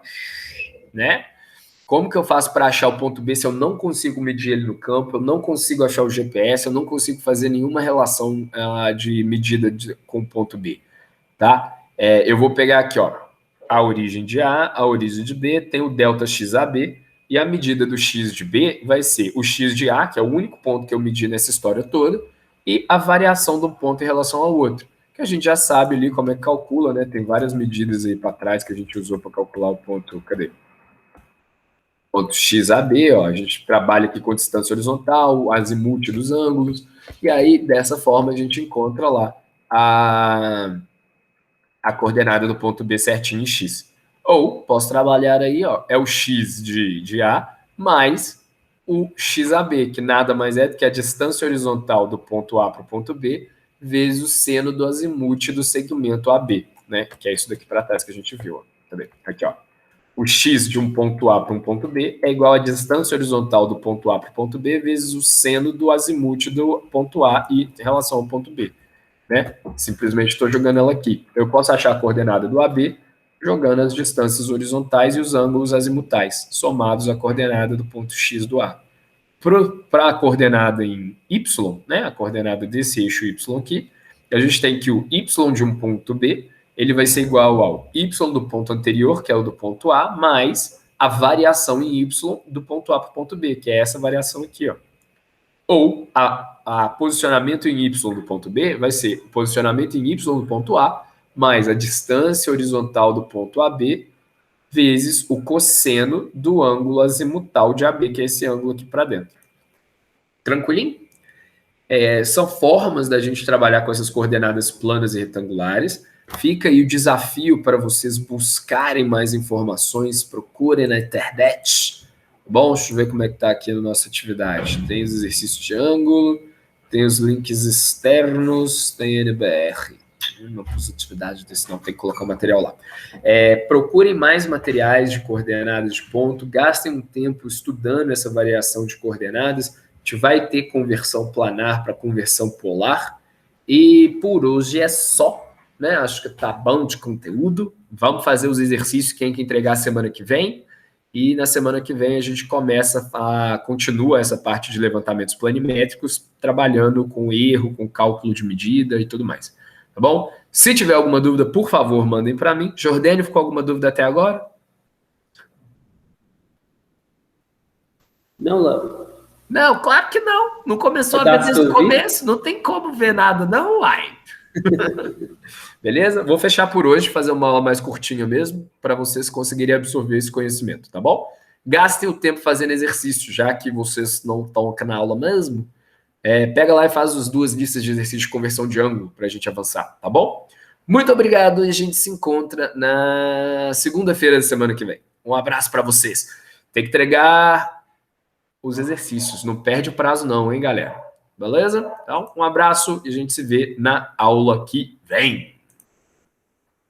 né? Como que eu faço para achar o ponto B se eu não consigo medir ele no campo, eu não consigo achar o GPS, eu não consigo fazer nenhuma relação de medida com o ponto B, tá? Eu vou pegar aqui, ó, a origem de A, a origem de B, tem o delta XAB, e a medida do X de B vai ser o X de A, que é o único ponto que eu medi nessa história toda, e a variação de um ponto em relação ao outro, que a gente já sabe ali como é que calcula, né? Tem várias medidas aí para trás que a gente usou para calcular o ponto, cadê? Ponto XAB, ó, a gente trabalha aqui com distância horizontal, o azimuth dos ângulos, e aí, dessa forma, a gente encontra lá a coordenada do ponto B certinho em X. Ou, posso trabalhar aí, ó, é o X de A mais o XAB, que nada mais é do que a distância horizontal do ponto A para o ponto B, vezes o seno do azimuth do segmento AB, né? Que é isso daqui para trás que a gente viu, ó. Tá bem? Aqui, ó. O x de um ponto A para um ponto B é igual à distância horizontal do ponto A para o ponto B vezes o seno do azimuth do ponto A em relação ao ponto B, né? Simplesmente estou jogando ela aqui. Eu posso achar a coordenada do AB jogando as distâncias horizontais e os ângulos azimutais, somados à coordenada do ponto X do A. Para a coordenada em Y, né, a coordenada desse eixo Y aqui, a gente tem que o Y de um ponto B ele vai ser igual ao y do ponto anterior, que é o do ponto A, mais a variação em y do ponto A para o ponto B, que é essa variação aqui, ó. Ou a posicionamento em y do ponto B vai ser o posicionamento em y do ponto A mais a distância horizontal do ponto AB, vezes o cosseno do ângulo azimutal de AB, que é esse ângulo aqui para dentro. Tranquilinho? São formas da gente trabalhar com essas coordenadas planas e retangulares. Fica aí o desafio para vocês buscarem mais informações, procurem na internet. Bom, deixa eu ver como é que está aqui na nossa atividade. Tem os exercícios de ângulo, tem os links externos, tem NBR. Não pus atividade desse não, tem que colocar o material lá. Procurem mais materiais de coordenadas de ponto, gastem um tempo estudando essa variação de coordenadas. A gente vai ter conversão planar para conversão polar. E por hoje é só, né? Acho que tá bom de conteúdo. Vamos fazer os exercícios que tem que entregar semana que vem. E na semana que vem a gente continua essa parte de levantamentos planimétricos, trabalhando com erro, com cálculo de medida e tudo mais. Tá bom? Se tiver alguma dúvida, por favor, mandem para mim. Jordênio, ficou alguma dúvida até agora? Não, Léo. Não, claro que não. Não começou a ver desde o começo. Não tem como ver nada, não, uai. Beleza? Vou fechar por hoje, fazer uma aula mais curtinha mesmo, para vocês conseguirem absorver esse conhecimento, tá bom? Gastem o tempo fazendo exercício, já que vocês não estão na aula mesmo. Pega lá e faz as 2 listas de exercício de conversão de ângulo para a gente avançar, tá bom? Muito obrigado e a gente se encontra na segunda-feira da semana que vem. Um abraço para vocês. Tem que entregar os exercícios, não perde o prazo não, hein, galera? Beleza? Então, um abraço e a gente se vê na aula que vem.